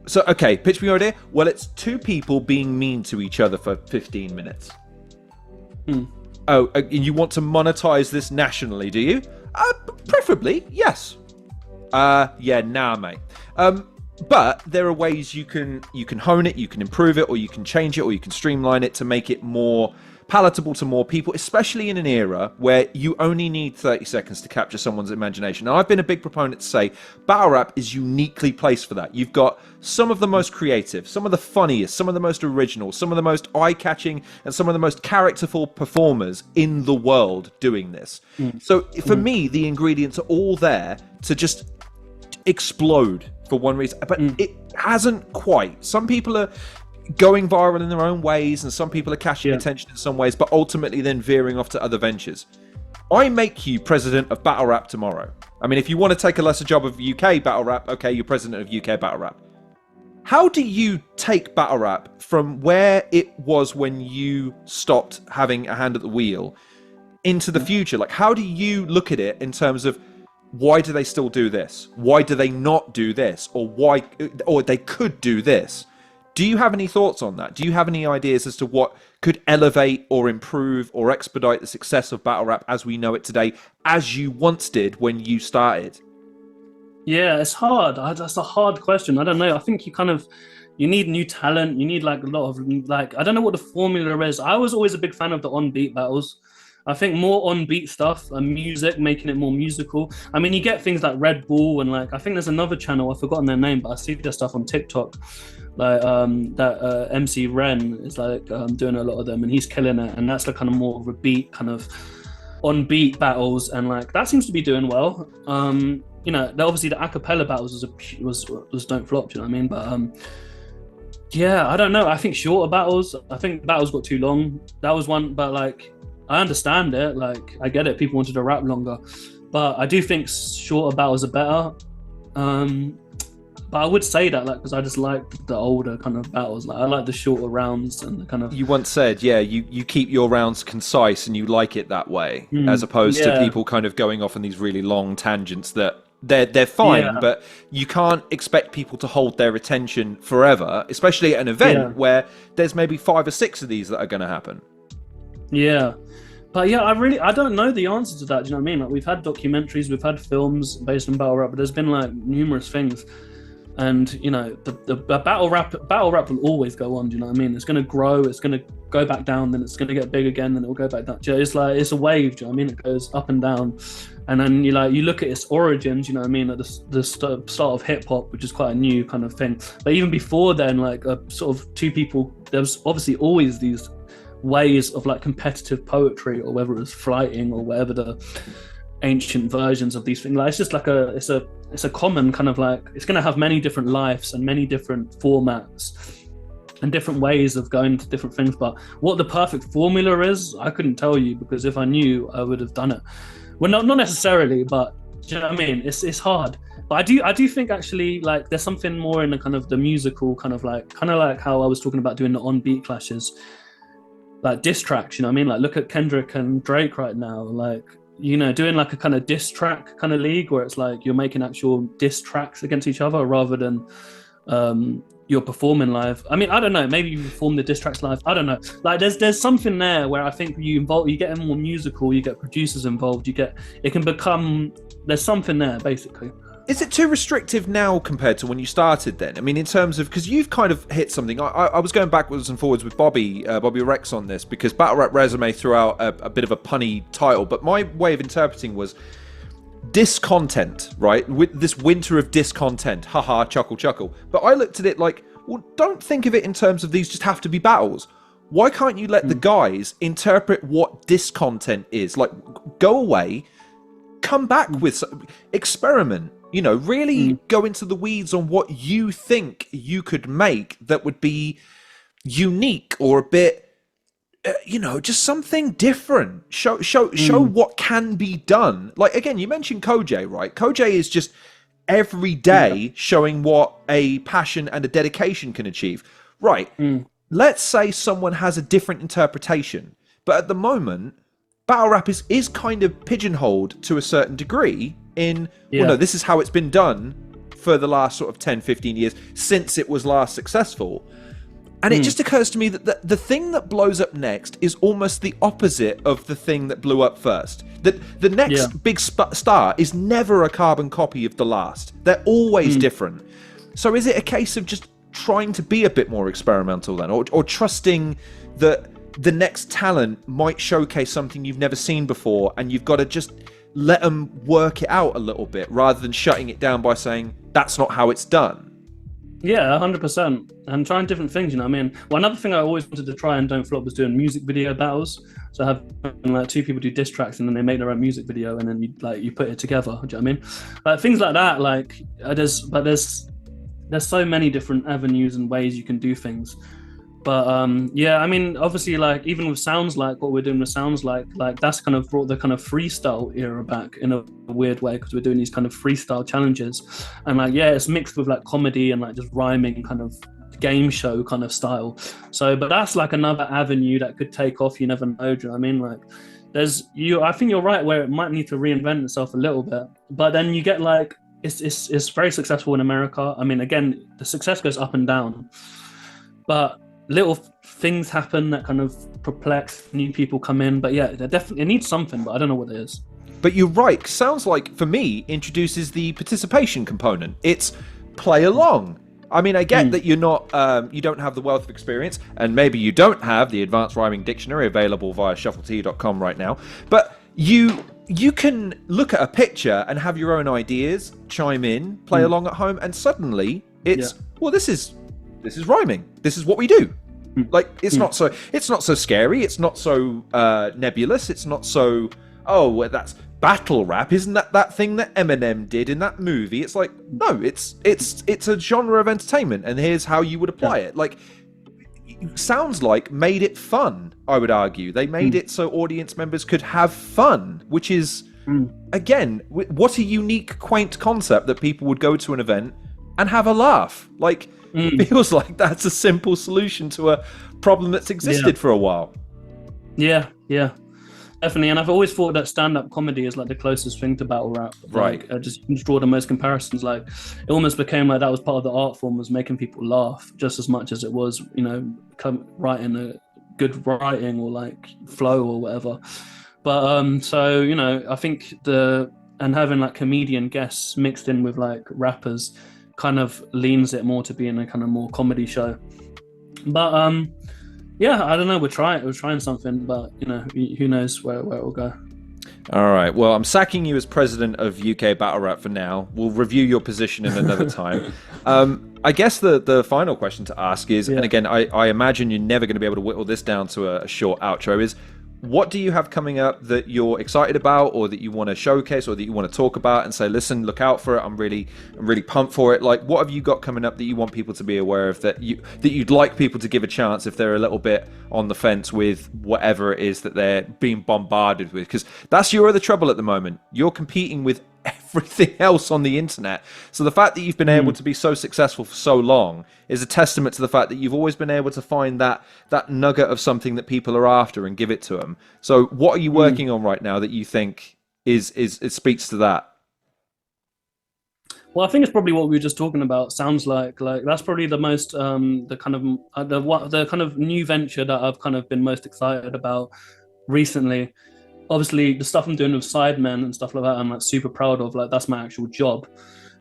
So, okay, pitch me your idea. Well, it's two people being mean to each other for 15 minutes. Oh, and you want to monetize this nationally, do you? Preferably, yes. Yeah, nah, mate. But there are ways you can hone it, you can improve it, or you can change it, or you can streamline it to make it more palatable to more people, especially in an era where you only need 30 seconds to capture someone's imagination. Now, I've been a big proponent to say battle rap is uniquely placed for that. You've got some of the most creative, some of the funniest, some of the most original, some of the most eye-catching, and some of the most characterful performers in the world doing this. So for me, the ingredients are all there to just explode for one reason, but it hasn't quite. Some people are going viral in their own ways, and some people are catching attention in some ways, but ultimately then veering off to other ventures. I make you president of battle rap tomorrow. I mean, if you want to take a lesser job of UK battle rap, okay, you're president of UK battle rap. How do you take battle rap from where it was when you stopped having a hand at the wheel into the future? Like, how do you look at it in terms of why do they still do this? Why do they not do this? Or they could do this? Do you have any thoughts on that? Do you have any ideas as to what could elevate or improve or expedite the success of battle rap as we know it today, as you once did when you started? Yeah, it's hard. That's a hard question. I don't know. I think you need new talent. You need like a lot of like, I don't know what the formula is. I was always a big fan of the on-beat battles. I think more on-beat stuff and music, making it more musical. I mean, you get things like Red Bull and like, I think there's another channel, I've forgotten their name, but I see their stuff on TikTok. Like that MC Ren is like doing a lot of them, and he's killing it. And that's the kind of more of a beat, kind of on-beat battles, and like that seems to be doing well. You know, obviously the acapella battles was don't flop. You know what I mean? But yeah, I don't know. I think shorter battles. I think battles got too long. That was one, but like, I understand it. Like, I get it. People wanted to rap longer, but I do think shorter battles are better. But I would say that, like, because I just like the older kind of battles. Like, I like the shorter rounds and the kind of. You once said, yeah, you keep your rounds concise and you like it that way, as opposed to people kind of going off on these really long tangents that they're fine, but you can't expect people to hold their attention forever, especially at an event where there's maybe 5 or 6 of these that are going to happen. Yeah. But yeah, I don't know the answer to that. Do you know what I mean? Like, we've had documentaries, we've had films based on battle rap, but there's been like numerous things. And you know, the battle rap will always go on. Do you know what I mean? It's going to grow, it's going to go back down, then it's going to get big again, then it will go back down. It's like, it's a wave. Do you know what I mean? It goes up and down. And then you look at its origins. You know what I mean? At the start of hip hop, which is quite a new kind of thing. But even before then, like sort of two people, there was obviously always these ways of like competitive poetry, or whether it was flighting or whatever the ancient versions of these things. Like, it's just like it's a common kind of like, it's going to have many different lives and many different formats and different ways of going to different things. But what the perfect formula is, I couldn't tell you, because if I knew, I would have done it. Well, not necessarily, but do you know what I mean? It's hard. But I do think actually, like, there's something more in the kind of the musical kind of like how I was talking about doing the on-beat clashes, like diss tracks. You know what I mean? Like, look at Kendrick and Drake right now, like, you know, doing like a kind of diss track kind of league where it's like you're making actual diss tracks against each other rather than you're performing live. I mean, I don't know, maybe you perform the diss tracks live, I don't know. Like, there's something there where I think you get more musical, you get producers involved, it can become, there's something there basically. Is it too restrictive now compared to when you started then? I mean, in terms of, because you've kind of hit something. I was going backwards and forwards with Bobby Rex on this, because Battle Rap Resume threw out a bit of a punny title, but my way of interpreting was discontent, right? With this winter of discontent, haha, chuckle, chuckle. But I looked at it like, well, don't think of it in terms of these just have to be battles. Why can't you let the guys interpret what discontent is? Like, go away, come back with, experiment. You know, really go into the weeds on what you think you could make that would be unique or a bit, you know, just something different. Show what can be done. Like, again, you mentioned Koj, right? Koj is just every day showing what a passion and a dedication can achieve. Right. Let's say someone has a different interpretation, but at the moment, battle rap is kind of pigeonholed to a certain degree in, well, no, this is how it's been done for the last sort of 10, 15 years since it was last successful. And it just occurs to me that the thing that blows up next is almost the opposite of the thing that blew up first. That the next big star is never a carbon copy of the last. They're always different. So is it a case of just trying to be a bit more experimental then, or trusting that the next talent might showcase something you've never seen before, and you've got to just let them work it out a little bit rather than shutting it down by saying that's not how it's done? Yeah, 100%. And trying different things, you know what I mean? Well, another thing I always wanted to try and don't flop was doing music video battles. So having like two people do diss tracks and then they make their own music video and then you put it together. Do you know what I mean? Like things like that, like there's so many different avenues and ways you can do things. But yeah, I mean, obviously, like even with Sounds Like, what we're doing with Sounds Like that's kind of brought the kind of freestyle era back in a weird way, because we're doing these kind of freestyle challenges, and like yeah, it's mixed with like comedy and like just rhyming kind of game show kind of style. So, but that's like another avenue that could take off. You never know. Do you know what I mean? Like, I think you're right where it might need to reinvent itself a little bit, but then you get like it's very successful in America. I mean, again, the success goes up and down, but little things happen that kind of perplex, new people come in. But yeah, it needs something, but I don't know what it is. But you're right. Sounds Like, for me, introduces the participation component. It's play along. I mean, I get that you're not, you don't have the wealth of experience, and maybe you don't have the advanced rhyming dictionary available via shufflet.com right now, but you can look at a picture and have your own ideas, chime in, play along at home, and suddenly it's, well, this is rhyming. This is what we do. Like, it's not so scary. It's not so nebulous. It's not so, oh, well, that's battle rap. Isn't that thing that Eminem did in that movie? It's like, no, it's a genre of entertainment, and here's how you would apply it. Like, Sounds Like made it fun, I would argue. They made it so audience members could have fun, which is, again, what a unique, quaint concept that people would go to an event and have a laugh. Like, feels like that's a simple solution to a problem that's existed for a while. Yeah, definitely. And I've always thought that stand-up comedy is like the closest thing to battle rap. Right. Like, just draw the most comparisons. Like, it almost became like that was part of the art form, was making people laugh just as much as it was, you know, writing a good writing or like flow or whatever. But so, you know, I think having like comedian guests mixed in with like rappers kind of leans it more to being a kind of more comedy show. But yeah, I don't know, we're trying something, but you know, who knows where it will go. All right, well, I'm sacking you as president of UK Battle Rap for now. We'll review your position in another time. I guess the final question to ask is, and again, I imagine you're never going to be able to whittle this down to a short outro, is what do you have coming up that you're excited about, or that you want to showcase, or that you want to talk about and say, listen, look out for it, I'm really pumped for it? Like, what have you got coming up that you want people to be aware of, that you'd like people to give a chance if they're a little bit on the fence with whatever it is that they're being bombarded with? Because that's your other trouble at the moment. You're competing with everything else on the internet. So the fact that you've been able to be so successful for so long is a testament to the fact that you've always been able to find that nugget of something that people are after and give it to them. So what are you working on right now that you think it speaks to that? Well, I think it's probably what we were just talking about. Sounds like that's probably the most the kind of new venture that I've kind of been most excited about recently. Obviously, the stuff I'm doing with SIDEMEN and stuff like that, I'm like super proud of. Like, that's my actual job.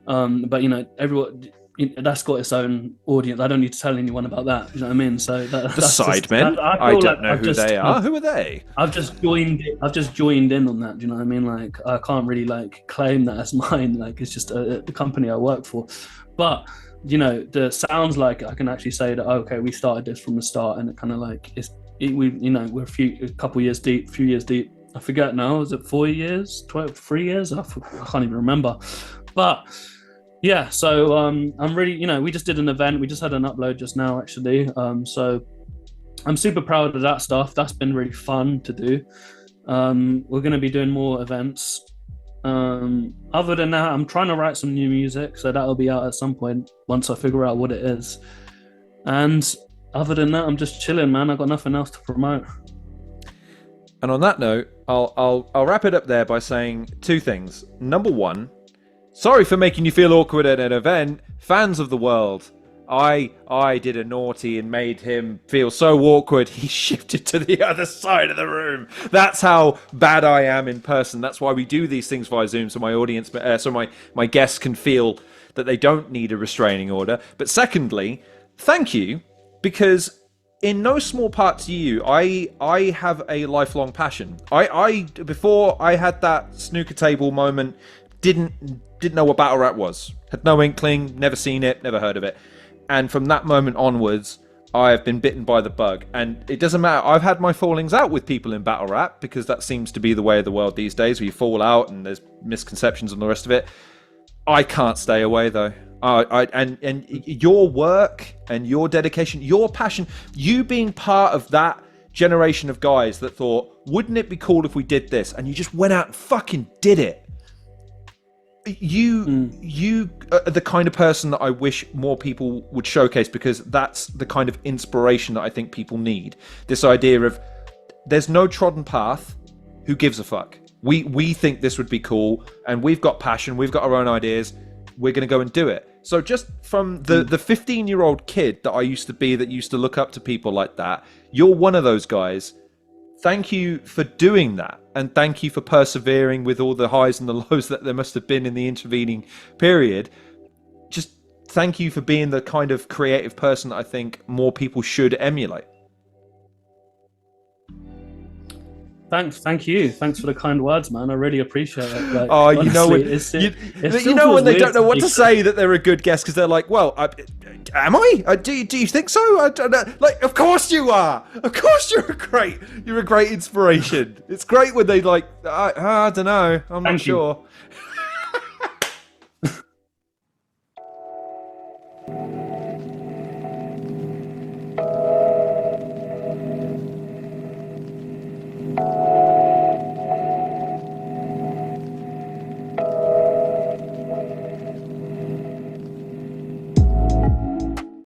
But you know, everyone, that's got its own audience. I don't need to tell anyone about that. You know what I mean? So that's SIDEMEN. I don't know who they are. Who are they? I've just joined in on that. Do you know what I mean? Like, I can't really like claim that as mine. Like, it's just the company I work for. But you know, the Sounds Like, I can actually say that okay, we started this from the start, and it kind of like we're a couple years deep, few years deep. I forget now, is it 4 years, 3 years? I can't even remember. But yeah, so I'm really, you know, we just did an event. We just had an upload just now, actually. So I'm super proud of that stuff. That's been really fun to do. We're going to be doing more events. Other than that, I'm trying to write some new music. So that'll be out at some point once I figure out what it is. And other than that, I'm just chilling, man. I've got nothing else to promote. And on that note, I'll wrap it up there by saying two things. Number one, sorry for making you feel awkward at an event. Fans of the world, I did a naughty and made him feel so awkward he shifted to the other side of the room. That's how bad I am in person. That's why we do these things via Zoom, so my audience, so my guests can feel that they don't need a restraining order. But secondly, thank you, because in no small part to you, I have a lifelong passion. I before I had that snooker table moment, didn't know what battle rap was. Had no inkling, never seen it, never heard of it. And from that moment onwards, I have been bitten by the bug. And it doesn't matter. I've had my fallings out with people in battle rap, because that seems to be the way of the world these days, where you fall out and there's misconceptions and the rest of it. I can't stay away though. And your work and your dedication, your passion, you being part of that generation of guys that thought, wouldn't it be cool if we did this? And you just went out and fucking did it. You are the kind of person that I wish more people would showcase, because that's the kind of inspiration that I think people need. This idea of there's no trodden path. Who gives a fuck? We think this would be cool, and we've got passion. We've got our own ideas. We're going to go and do it. So just from the 15-year-old kid that I used to be, that used to look up to people like that, you're one of those guys. Thank you for doing that, and thank you for persevering with all the highs and the lows that there must have been in the intervening period. Just thank you for being the kind of creative person that I think more people should emulate. Thank you. Thanks for the kind words, man. I really appreciate it. Like, oh, you honestly, you know when they don't know what to say, that they're a good guest, because they're like, well, am I? Do you think so? I don't know. Like, of course you are. Of course you're a great inspiration. It's great when they like, I don't know. I'm not sure.